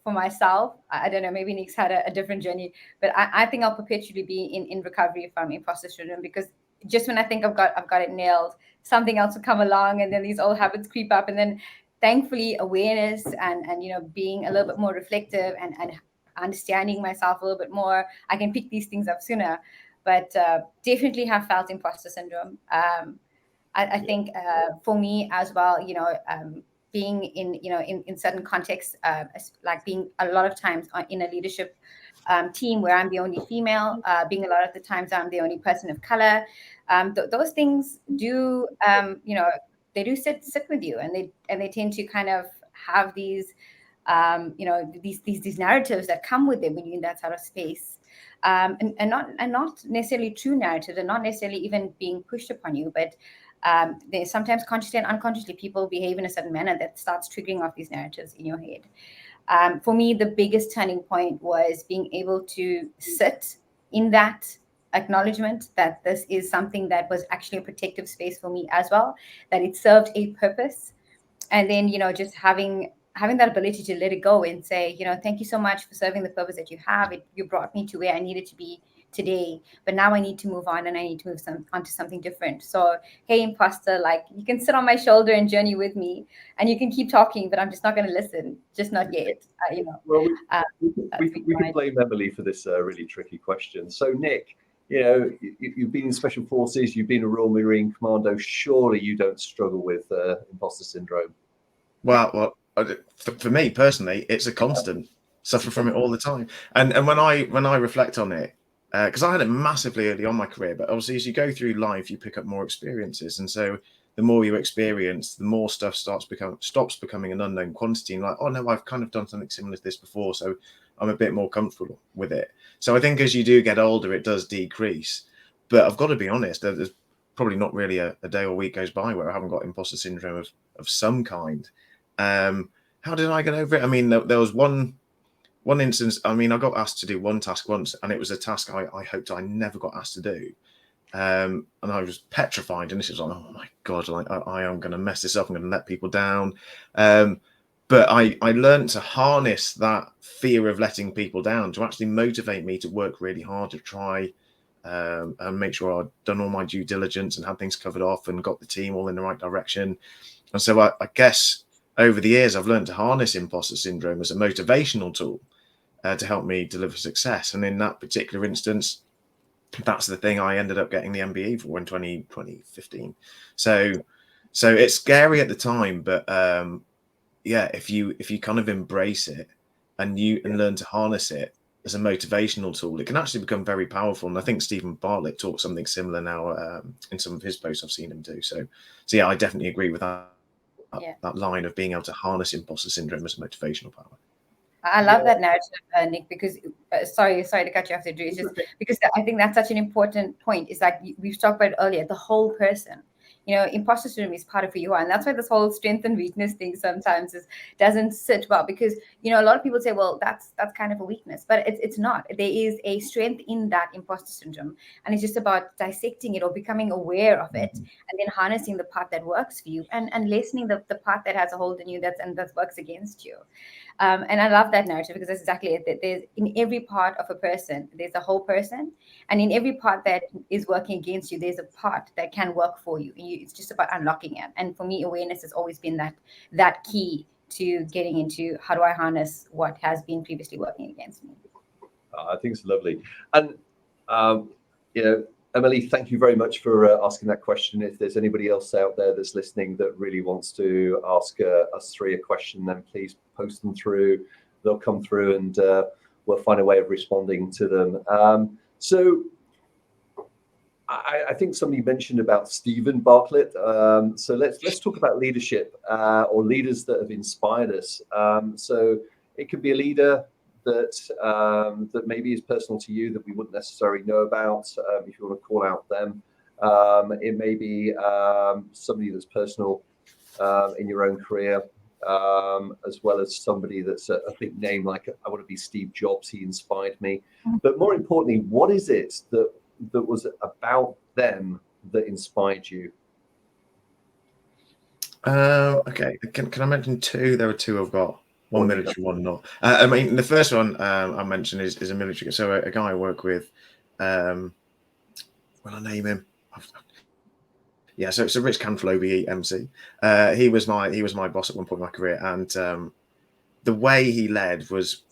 [SPEAKER 3] for myself, I don't know, maybe Nick's had a different journey, but I think I'll perpetually be in recovery from imposter syndrome, because just when I think I've got it nailed, something else will come along, and then these old habits creep up, and then thankfully awareness and being a little bit more reflective and understanding myself a little bit more, I can pick these things up sooner. But definitely have felt imposter syndrome. I think for me as well, being in certain contexts, like being a lot of times in a leadership team where I'm the only female, being a lot of the times I'm the only person of color, those things do, they do sit with you, and they tend to kind of have these, these narratives that come with them when you're in that sort of space, and not necessarily true narratives, and not necessarily even being pushed upon you, but there's sometimes consciously and unconsciously people behave in a certain manner that starts triggering off these narratives in your head. For me, the biggest turning point was being able to sit in that acknowledgement that this is something that was actually a protective space for me as well, that it served a purpose. And then, just having that ability to let it go and say, thank you so much for serving the purpose that you have. You brought me to where I needed to be today, but now I need to move on, and I need to move onto something different. So, hey, imposter, you can sit on my shoulder and journey with me, and you can keep talking, but I'm just not going to listen, just not yet.
[SPEAKER 1] Well, we can blame Emily for this really tricky question. So, Nick, you've been in Special Forces, you've been a Royal Marine Commando. Surely you don't struggle with imposter syndrome.
[SPEAKER 2] Well, for me personally, it's a constant. Suffer from it all the time. And when I reflect on it, because I had it massively early on in my career, but obviously as you go through life, you pick up more experiences, and so the more you experience, the more stuff stops becoming an unknown quantity, and like, oh no, I've kind of done something similar to this before, so I'm a bit more comfortable with it. So I think as you do get older, it does decrease. But I've got to be honest, there's probably not really a day or week goes by where I haven't got imposter syndrome of some kind. How did I get over it? I mean, there was one instance. I mean, I got asked to do one task once, and it was a task I hoped I never got asked to do. And I was petrified, and this was like, oh my God, I am going to mess this up. I'm going to let people down. But I learned to harness that fear of letting people down to actually motivate me to work really hard to try and make sure I'd done all my due diligence and had things covered off and got the team all in the right direction. And so I guess over the years, I've learned to harness imposter syndrome as a motivational tool to help me deliver success. And in that particular instance, that's the thing I ended up getting the MBE for in 2015. So it's scary at the time, but yeah, if you kind of embrace it and learn to harness it as a motivational tool, it can actually become very powerful. And I think Stephen Bartlett taught something similar now in some of his posts I've seen him do. So yeah, I definitely agree with that. That line of being able to harness imposter syndrome as a motivational power.
[SPEAKER 3] I love that narrative, Nick, because sorry to cut you off there, Drew. It's just because I think that's such an important point. Is that we've talked about it earlier, the whole person. Imposter syndrome is part of who you are, and that's why this whole strength and weakness thing sometimes doesn't sit well, because a lot of people say, well, that's kind of a weakness, but it's not. There is a strength in that imposter syndrome, and it's just about dissecting it or becoming aware of it, and then harnessing the part that works for you, and lessening the part that has a hold on you that works against you. And I love that narrative, because that's exactly it. There's, in every part of a person, there's a whole person, and in every part that is working against you, there's a part that can work for you. It's just about unlocking it. And for me, awareness has always been that key to getting into how do I harness what has been previously working against me.
[SPEAKER 1] I think it's lovely. And Emily, thank you very much for asking that question. If there's anybody else out there that's listening that really wants to ask us three a question, then please post them through. They'll come through, and we'll find a way of responding to them. So I think somebody mentioned about Stephen Bartlett. So let's talk about leadership or leaders that have inspired us. So it could be a leader that maybe is personal to you that we wouldn't necessarily know about, if you want to call out them. It may be somebody that's personal in your own career, as well as somebody that's a big name, like I want to be Steve Jobs. He inspired me. But more importantly, what is it that was about them that inspired you?
[SPEAKER 2] Okay, can I mention two? There are two I've got. One military, one not. I mean, the first one I mentioned is a military. So a guy I work with, will I name him? Yeah, so it's a Rich Canfield OBE MC. He was my boss at one point in my career, and the way he led was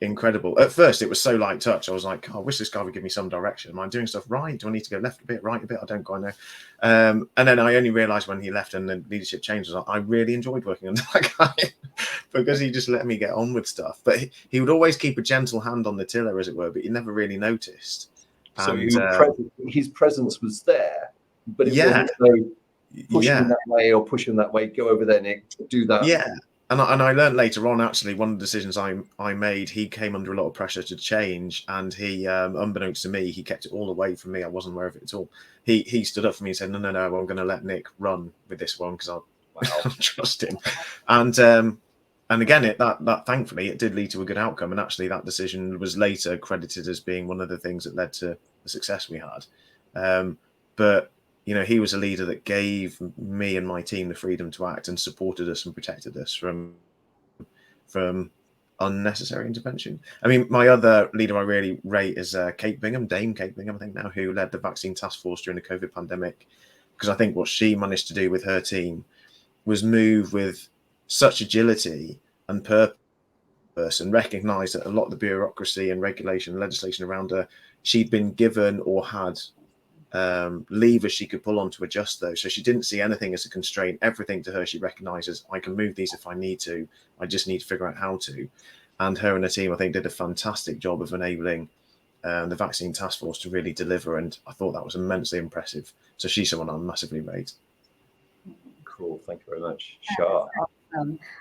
[SPEAKER 2] incredible. At first, it was so light touch. I was like, I wish this guy would give me some direction. Am I doing stuff right? Do I need to go left a bit, right a bit? I don't quite know. And then I only realised when he left and the leadership changed, I really enjoyed working under that guy because he just let me get on with stuff. But he would always keep a gentle hand on the tiller, as it were, but you never really noticed.
[SPEAKER 1] So his presence was there, but it wasn't so pushing that way or pushing that way. Go over there, Nick. Do that.
[SPEAKER 2] Yeah. And I learned later on, actually, one of the decisions I made, he came under a lot of pressure to change, and he, unbeknownst to me, he kept it all away from me. I wasn't aware of it at all. He stood up for me and said, no, I'm going to let Nick run with this one because I trust him. And again, that thankfully, it did lead to a good outcome. And actually, that decision was later credited as being one of the things that led to the success we had. But he was a leader that gave me and my team the freedom to act and supported us and protected us from unnecessary intervention. I mean, my other leader I really rate is Dame Kate Bingham, I think now, who led the vaccine task force during the COVID pandemic. Because I think what she managed to do with her team was move with such agility and purpose, and recognise that a lot of the bureaucracy and regulation and legislation around her, she'd been given or had levers she could pull on to adjust those. So she didn't see anything as a constraint. Everything to her she recognises, I can move these if I need to. I just need to figure out how to. And her and her team, I think, did a fantastic job of enabling the vaccine task force to really deliver. And I thought that was immensely impressive. So she's someone I massively rate.
[SPEAKER 1] Cool. Thank you very much, Shar.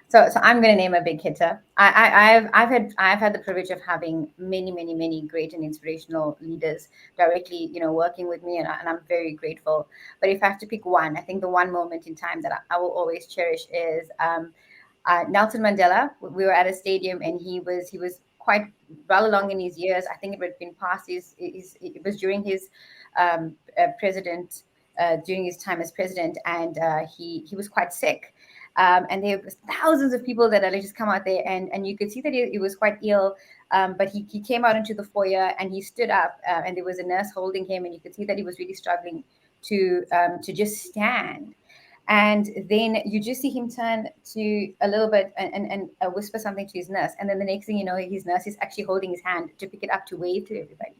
[SPEAKER 3] So I'm going to name a big hitter. I've had the privilege of having many great and inspirational leaders directly, working with me, and I'm very grateful. But if I have to pick one, I think the one moment in time that I will always cherish is Nelson Mandela. We were at a stadium, and he was quite well along in his years. I think it had been past it was during his during his time as president, and he was quite sick. And there were thousands of people that had just come out there, and you could see that he was quite ill. But he came out into the foyer and he stood up, and there was a nurse holding him, and you could see that he was really struggling to just stand. And then you just see him turn to a little bit and whisper something to his nurse. And then the next thing you know, his nurse is actually holding his hand to pick it up to wave to everybody.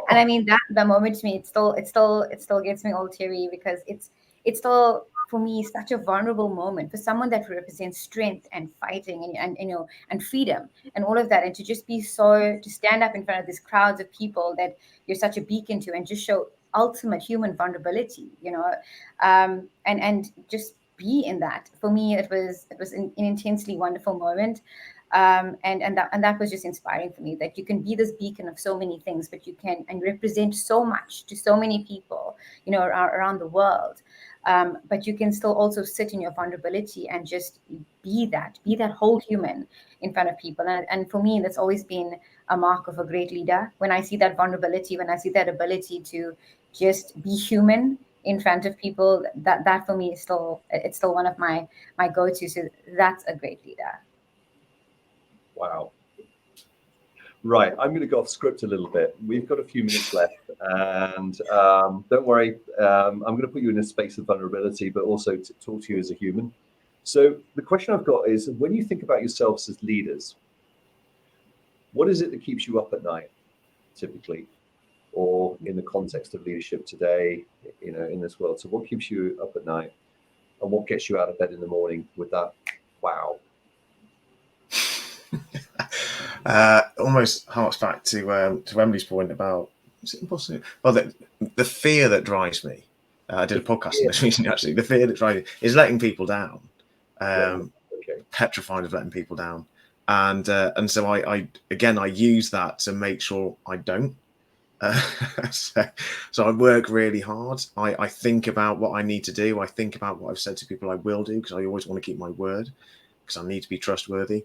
[SPEAKER 3] And I mean, that the moment to me, it still gets me all teary, because it's still, for me, such a vulnerable moment for someone that represents strength and fighting and you know, and freedom and all of that. And to just be to stand up in front of these crowds of people that you're such a beacon to, and just show ultimate human vulnerability, you know, and just be in that. For me, it was an intensely wonderful moment. And that was just inspiring for me, that you can be this beacon of so many things, but you can and represent so much to so many people, you know, around the world. But you can still also sit in your vulnerability and just be that whole human in front of people. And for me, that's always been a mark of a great leader. When I see that vulnerability, when I see that ability to just be human in front of people, that for me is still one of my go-tos. So that's a great leader.
[SPEAKER 1] Wow. Right, I'm going to go off script a little bit. We've got a few minutes left, and don't worry, I'm going to put you in a space of vulnerability, but also to talk to you as a human. So the question I've got is, when you think about yourselves as leaders, what is it that keeps you up at night, typically, or in the context of leadership today, you know, in this world? So what keeps you up at night, and what gets you out of bed in the morning with that wow?
[SPEAKER 2] Almost harks back to Emily's point about, is it impossible? Well, the fear that drives me. I did a podcast on this recently, actually. The fear that drives me is letting people down. Petrified of letting people down, and so I use that to make sure I don't. So I work really hard. I think about what I need to do. I think about what I've said to people I will do, because I always want to keep my word, because I need to be trustworthy.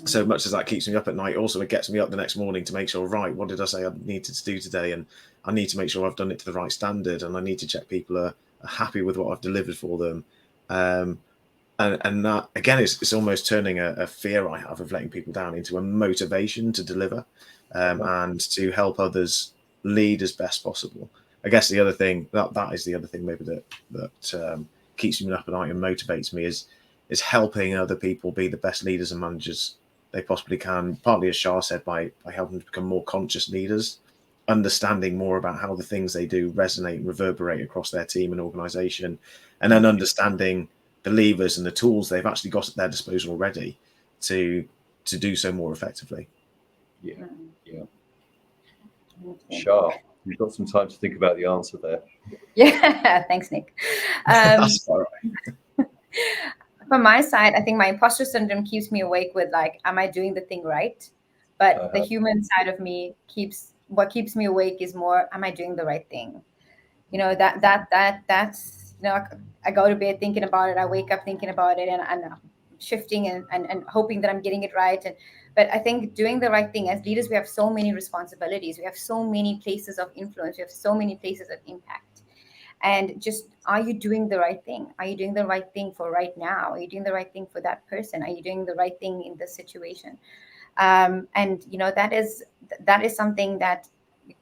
[SPEAKER 2] So much as that keeps me up at night, also it gets me up the next morning to make sure, right, what did I say I needed to do today? And I need to make sure I've done it to the right standard, and I need to check people are happy with what I've delivered for them. And that, again, it's almost turning a fear I have of letting people down into a motivation to deliver, and to help others lead as best possible. I guess the other thing, that is the other thing maybe that keeps me up at night and motivates me is helping other people be the best leaders and managers they possibly can, partly, as Shah said, by helping them to become more conscious leaders, understanding more about how the things they do resonate and reverberate across their team and organization, and then understanding the levers and the tools they've actually got at their disposal already to do so more effectively.
[SPEAKER 1] Yeah. Shah, you've got some time to think about the answer there.
[SPEAKER 3] Yeah, thanks, Nick.
[SPEAKER 2] That's all right.
[SPEAKER 3] From my side, I think my imposter syndrome keeps me awake with, like, am I doing the thing right? But the human side of me keeps me awake is more, am I doing the right thing? You know, that's, you know, I go to bed thinking about it. I wake up thinking about it, and shifting and hoping that I'm getting it right. But I think doing the right thing, as leaders, we have so many responsibilities. We have so many places of influence. We have so many places of impact. And just, are you doing the right thing? Are you doing the right thing for right now? Are you doing the right thing for that person? Are you doing the right thing in this situation? And, you know, that is something that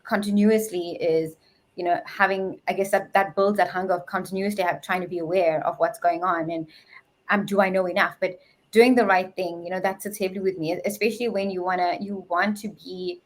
[SPEAKER 3] continuously is, you know, having, I guess that builds that hunger of continuously trying to be aware of what's going on. And do I know enough? But doing the right thing, you know, that sits heavily with me, especially when you want to be,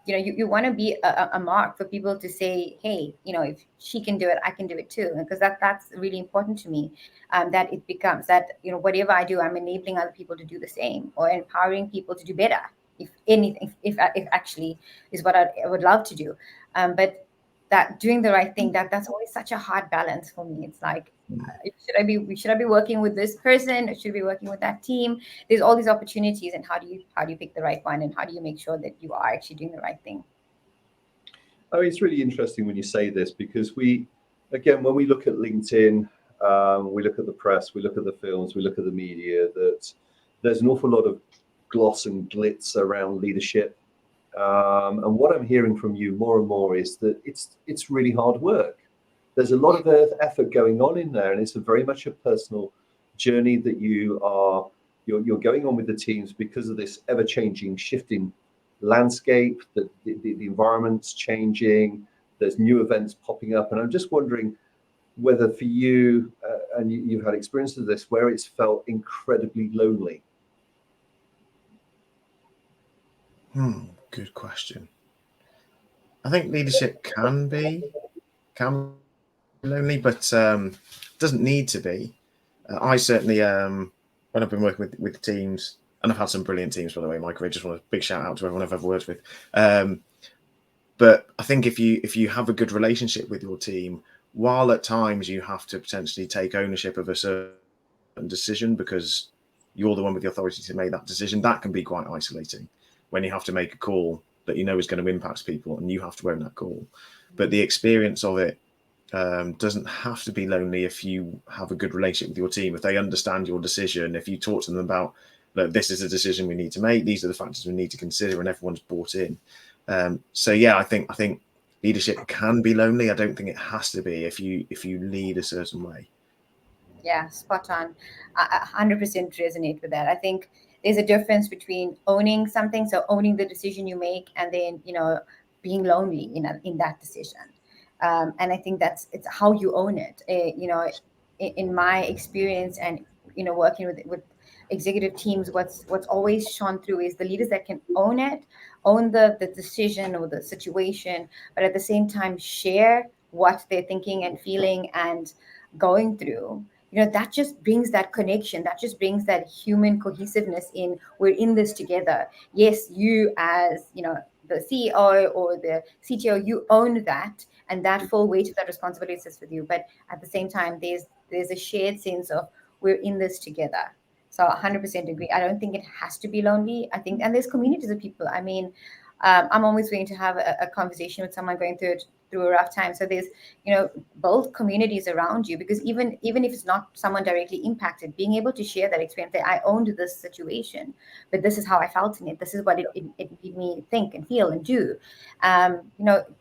[SPEAKER 3] you know, you want to be a mark for people to say, hey, you know, if she can do it, I can do it too. Because that's really important to me, that it becomes that, you know, whatever I do, I'm enabling other people to do the same, or empowering people to do better. If anything, if actually is what I would love to do. But that doing the right thing, that's always such a hard balance for me. It's like, should I be working with this person, or should I be working with that team? There's all these opportunities, and how do you pick the right one, and how do you make sure that you are actually doing the right thing?
[SPEAKER 1] Oh, it's really interesting when you say this, because when we look at LinkedIn, we look at the press, we look at the films, we look at the media, that there's an awful lot of gloss and glitz around leadership. And what I'm hearing from you more and more is that it's really hard work. There's a lot of effort going on in there, and it's very much a personal journey that you're going on with the teams, because of this ever-changing, shifting landscape. The environment's changing. There's new events popping up, and I'm just wondering, whether for you, and you've had experience of this, where it's felt incredibly lonely.
[SPEAKER 2] Good question. I think leadership can be lonely, but doesn't need to be. I certainly, when I've been working with teams, and I've had some brilliant teams, by the way, in my career, just want a big shout out to everyone I've ever worked with. But I think if you have a good relationship with your team, while at times you have to potentially take ownership of a certain decision because you're the one with the authority to make that decision, that can be quite isolating when you have to make a call that you know is going to impact people and you have to own that call. But the experience of it doesn't have to be lonely if you have a good relationship with your team, if they understand your decision, if you talk to them about, look, this is a decision we need to make, these are the factors we need to consider, and everyone's bought in. So yeah, I think leadership can be lonely. I don't think it has to be if you lead a certain way.
[SPEAKER 3] Yeah, spot on. I 100% resonate with that. I think there's a difference between owning something, so owning the decision you make, and then being lonely in that decision. And I think it's how you own it. In my experience and working with executive teams, what's always shone through is the leaders that can own the decision or the situation, but at the same time share what they're thinking and feeling and going through. That just brings that connection, that just brings that human cohesiveness in. We're in this together. Yes, you as the CEO or the CTO, you own that, and that full weight of that responsibility sits with you. But at the same time, there's a shared sense of we're in this together. So 100% agree. I don't think it has to be lonely. I think, and there's communities of people. I mean, I'm always willing to have a conversation with someone going through a rough time. So there's, build communities around you, because even if it's not someone directly impacted, being able to share that experience, that I owned this situation, but this is how I felt in it. This is what it made me think and feel and do.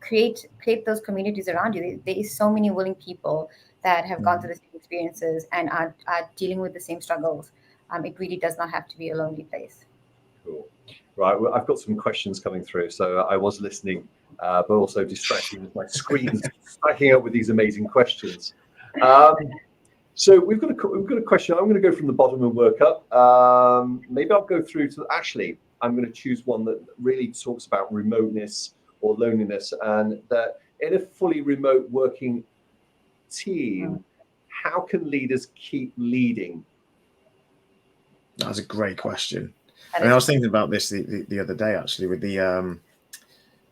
[SPEAKER 3] Create those communities around you. There is so many willing people that have gone through the same experiences and are dealing with the same struggles. It really does not have to be a lonely place.
[SPEAKER 1] Cool. Right, well, I've got some questions coming through, so I was listening, but also distracting with my screens stacking up with these amazing questions. So we've got a question. I'm going to go from the bottom and work up. Maybe I'll go through to. Actually, I'm going to choose one that really talks about remoteness or loneliness, and that in a fully remote working team, how can leaders keep leading?
[SPEAKER 2] That's a great question. I mean, I was thinking about this the other day, actually, with the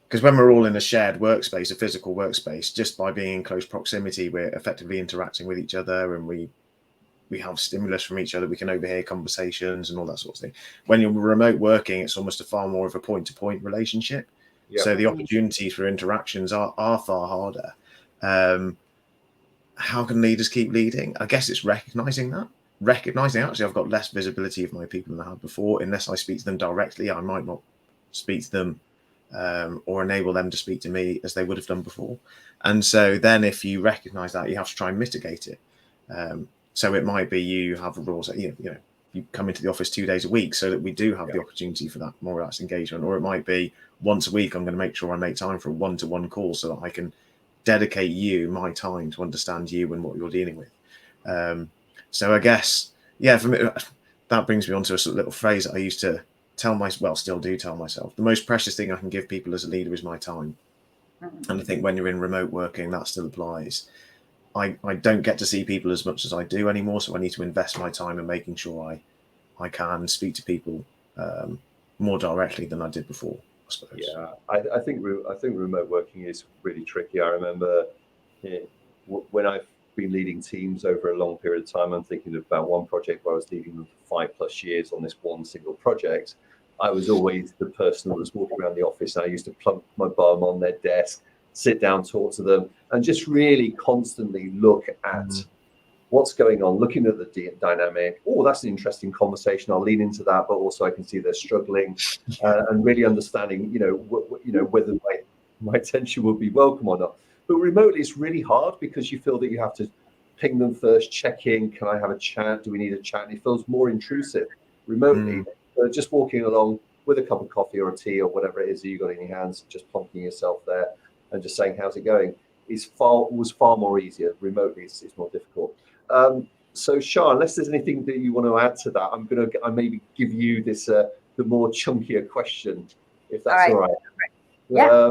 [SPEAKER 2] because when we're all in a shared workspace, a physical workspace, just by being in close proximity, we're effectively interacting with each other, and we have stimulus from each other. We can overhear conversations and all that sort of thing. When you're remote working, it's almost a far more of a point-to-point relationship. Yep. So the opportunities for interactions are far harder. How can leaders keep leading? I guess it's recognizing actually I've got less visibility of my people than I had before. Unless I speak to them directly, I might not speak to them or enable them to speak to me as they would have done before. And so then if you recognize that, you have to try and mitigate it. So it might be you have rules that you come into the office 2 days a week so that we do have the opportunity for that more relaxed engagement. Or it might be once a week I'm going to make sure I make time for a one-to-one call so that I can dedicate my time to understand you and what you're dealing with. So I guess, for me, that brings me on to a little phrase that I used to still do tell myself. The most precious thing I can give people as a leader is my time. And I think when you're in remote working, that still applies. I don't get to see people as much as I do anymore, so I need to invest my time in making sure I can speak to people more directly than I did before, I suppose.
[SPEAKER 1] Yeah, I think remote working is really tricky. I remember when I've been leading teams over a long period of time. I'm thinking about one project where I was leading them for 5+ years on this one single project. I was always the person that was walking around the office. I used to plump my bum on their desk, sit down, talk to them, and just really constantly look at what's going on, looking at the dynamic. Oh, that's an interesting conversation. I'll lean into that, but also I can see they're struggling, and really understanding, whether my attention will be welcome or not. But remotely, it's really hard because you feel that you have to ping them first, check in. Can I have a chat? Do we need a chat? And it feels more intrusive remotely. Just walking along with a cup of coffee or a tea or whatever it is that you got in your hands, just plonking yourself there and just saying, how's it going? was far more easier. Remotely, it's more difficult. So, Shar, unless there's anything that you want to add to that, I maybe give you this the more chunkier question, if that's all right.
[SPEAKER 3] Yeah.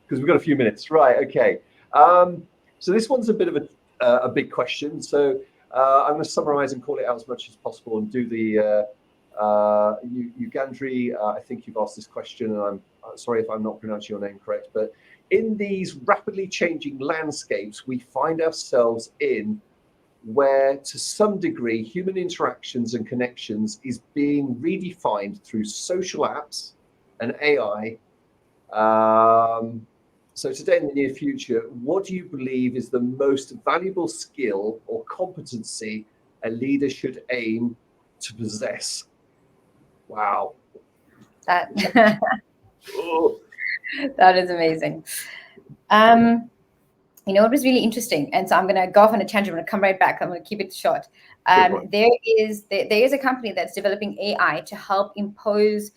[SPEAKER 1] Because we've got a few minutes. Right. Okay. So this one's a bit of a big question. So I'm going to summarize and call it out as much as possible and do the Ugandri. I think you've asked this question, and I'm sorry if I'm not pronouncing your name correct, but in these rapidly changing landscapes we find ourselves in, where to some degree human interactions and connections is being redefined through social apps and AI. So today, in the near future, what do you believe is the most valuable skill or competency a leader should aim to possess? Wow.
[SPEAKER 3] That
[SPEAKER 1] Oh.
[SPEAKER 3] that is amazing. It was really interesting, and so I'm going to go off on a tangent. I'm going to come right back. I'm going to keep it short. There is a company that's developing AI to help impose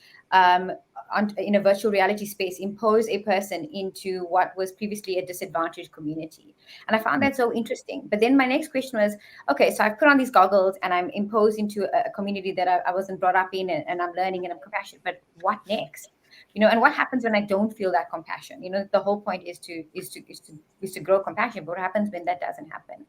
[SPEAKER 3] in a virtual reality space, impose a person into what was previously a disadvantaged community. And I found that so interesting. But then my next question was, okay, so I've put on these goggles and I'm imposed into a community that I wasn't brought up in, and I'm learning and I'm compassionate. But what next? And what happens when I don't feel that compassion? The whole point is to grow compassion. But what happens when that doesn't happen?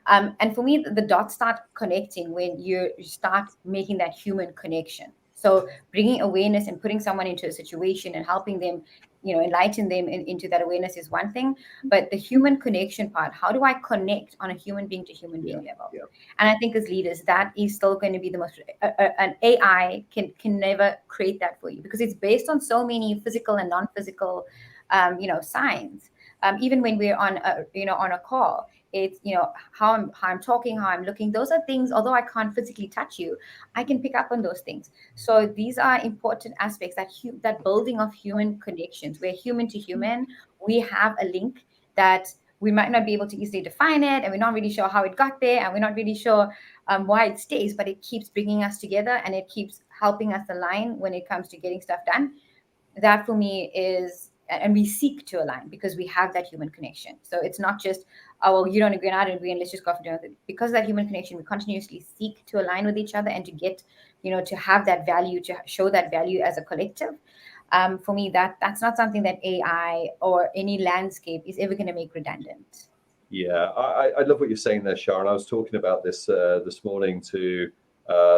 [SPEAKER 3] And for me, the dots start connecting when you start making that human connection. So bringing awareness and putting someone into a situation and helping them, enlighten them into that awareness is one thing. But the human connection part, how do I connect on a human being to human being level? Yeah. And I think as leaders, that is still going to be the most, an AI can never create that for you, because it's based on so many physical and non-physical, signs. Even when we're on a call, it's how I'm talking, how I'm looking. Those are things, although I can't physically touch you, I can pick up on those things. So these are important aspects, that building of human connections, where human to human, we have a link that we might not be able to easily define it, and we're not really sure how it got there, and we're not really sure why it stays, but it keeps bringing us together, and it keeps helping us align when it comes to getting stuff done. That for me is, and we seek to align because we have that human connection. So it's not just, oh, well, you don't agree and I don't agree, and let's just go off and do it. Because of that human connection, we continuously seek to align with each other and to get, to have that value, to show that value as a collective. For me, that's not something that AI or any landscape is ever going to make redundant.
[SPEAKER 1] Yeah, I love what you're saying there, Sharon. I was talking about this this morning to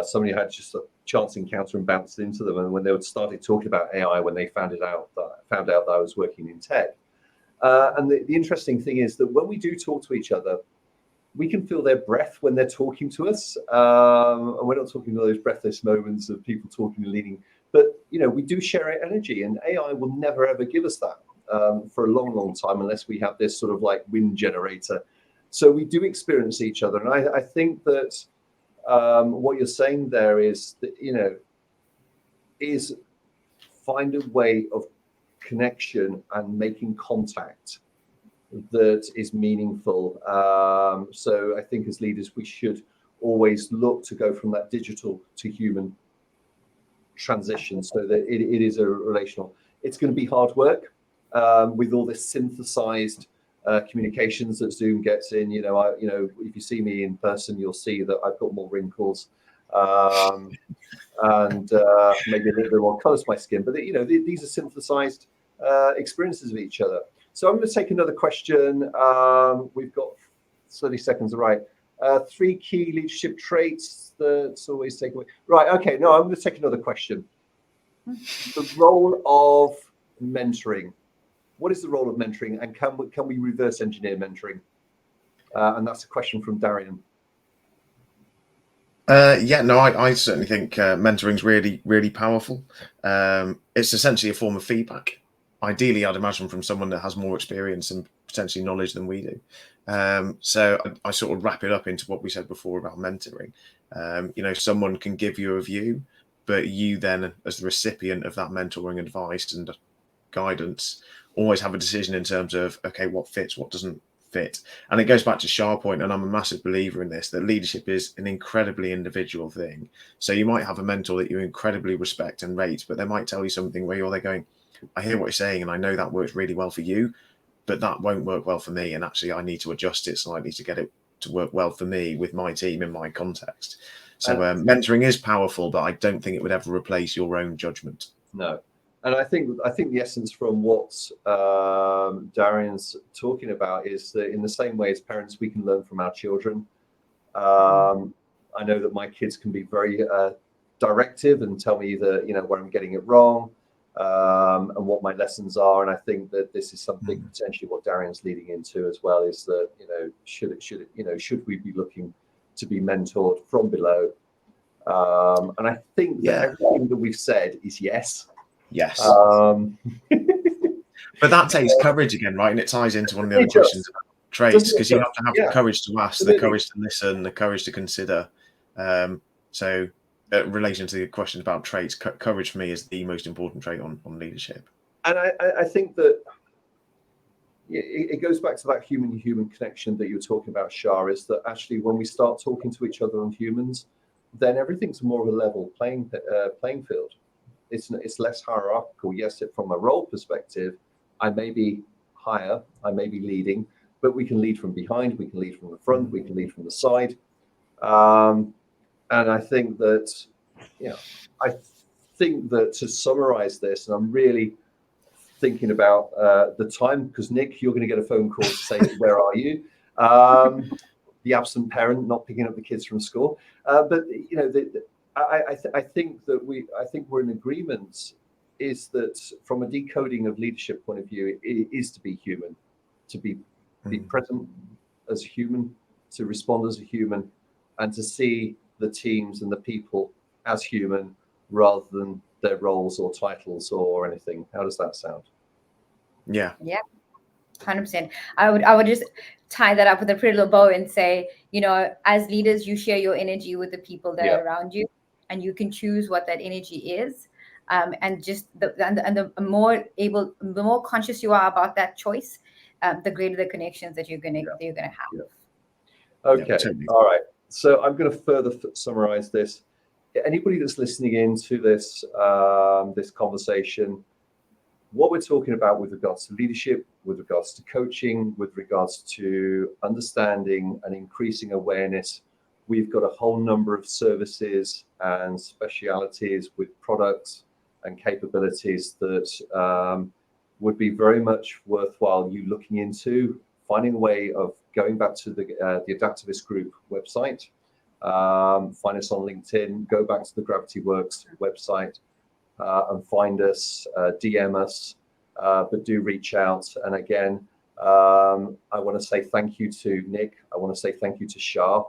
[SPEAKER 1] somebody who had just a chance encounter and bounced into them, and when they started talking about AI, when they found out that I was working in tech. And the interesting thing is that when we do talk to each other, we can feel their breath when they're talking to us. And we're not talking about those breathless moments of people talking and leaning, but we do share energy, and AI will never ever give us that for a long, long time, unless we have this sort of like wind generator. So we do experience each other, and I think that what you're saying there is that is find a way of connection and making contact that is meaningful. So I think as leaders, we should always look to go from that digital to human transition, so that it is a relational. It's going to be hard work with all this synthesized communications that Zoom gets in. If you see me in person, you'll see that I've got more wrinkles. And maybe a little bit more colour to my skin, but these are synthesized experiences of each other. So I'm going to take another question. We've got 30 seconds, right? 3 key leadership traits that's always taken away. Right, okay, no, I'm going to take another question. The role of mentoring. What is the role of mentoring, and can we reverse engineer mentoring? And that's a question from Darian.
[SPEAKER 2] I certainly think mentoring is really, really powerful. It's essentially a form of feedback. Ideally, I'd imagine from someone that has more experience and potentially knowledge than we do. So I sort of wrap it up into what we said before about mentoring. Someone can give you a view, but you then, as the recipient of that mentoring advice and guidance, always have a decision in terms of, okay, what fits, what doesn't fit. And it goes back to SharePoint, and I'm a massive believer in this, that leadership is an incredibly individual thing. So you might have a mentor that you incredibly respect and rate, but they might tell you something where you're there going, I hear what you're saying and I know that works really well for you, but that won't work well for me. And actually, I need to adjust it slightly to get it to work well for me with my team in my context. So mentoring is powerful, but I don't think it would ever replace your own judgment.
[SPEAKER 1] No. And I think the essence from what Darian's talking about is that in the same way as parents, we can learn from our children. I know that my kids can be very directive and tell me that, you know, where I'm getting it wrong, and what my lessons are. And I think that this is something potentially what Darian's leading into as well, is that, you know, should we be looking to be mentored from below? And I think that everything that we've said is yes.
[SPEAKER 2] Yes. But that takes courage again, right? And it ties into one of the other questions about traits, because you have to have the courage to ask, the courage to listen, the courage to consider. So in relation to the question about traits, courage for me is the most important trait on leadership. And
[SPEAKER 1] I think that it goes back to that human-to-human connection that you were talking about, Shar, is that actually when we start talking to each other on humans, then everything's more of a level playing field. It's less hierarchical. Yes, from a role perspective, I may be higher, I may be leading, but we can lead from behind, we can lead from the front, we can lead from the side. And I think that, you know, to summarize this, and I'm really thinking about the time, because Nick, you're going to get a phone call to say, where are you? The absent parent not picking up the kids from school. But, you know, I think we're in agreement, is that from a decoding of leadership point of view, it is to be human, to be present as a human, to respond as a human, and to see the teams and the people as human rather than their roles or titles or anything. How does that sound?
[SPEAKER 2] Yeah.
[SPEAKER 3] 100%. I would just tie that up with a pretty little bow and say, you know, as leaders, you share your energy with the people that are around you, and you can choose what that energy is. And just the more conscious you are about that choice, the greater the connections that you're gonna have.
[SPEAKER 1] Yeah. Okay. All right. So I'm going to further summarize this. Anybody that's listening in to this this conversation, what we're talking about with regards to leadership, with regards to coaching, with regards to understanding and increasing awareness, we've got a whole number of services and specialities with products and capabilities that would be very much worthwhile you looking into, finding a way of going back to the Adaptavist group website, find us on LinkedIn, go back to the Gravity Works website, and find us, DM us, but do reach out. And again, I want to say thank you to Nick. I want to say thank you to Shar,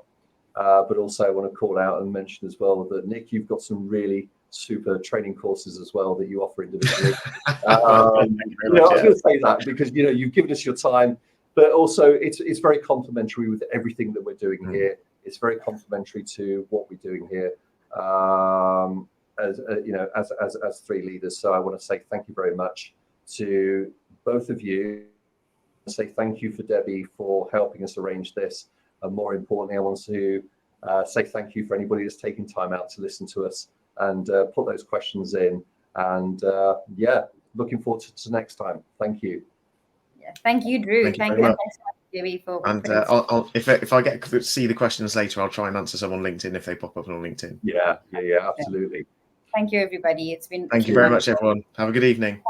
[SPEAKER 1] but also I want to call out and mention as well that Nick, you've got some really super training courses as well that you offer individually. I was going to say that because, you know, you've given us your time, but also it's very complementary with everything that we're doing here. It's very complementary to what we're doing here. As you know, as three leaders. So I want to say thank you very much to both of you. Say thank you for Debbie for helping us arrange this, and more importantly, I want to say thank you for anybody that's taken time out to listen to us and put those questions in. And looking forward to next time. Thank you.
[SPEAKER 3] Yeah, thank you, Drew. Thank you. Thanks so much, Debbie, for.
[SPEAKER 2] And if I get to see the questions later, I'll try and answer some on LinkedIn if they pop up on LinkedIn.
[SPEAKER 1] Yeah, absolutely.
[SPEAKER 3] Thank you, everybody. It's been.
[SPEAKER 2] Thank you very much, everyone. Have a good evening.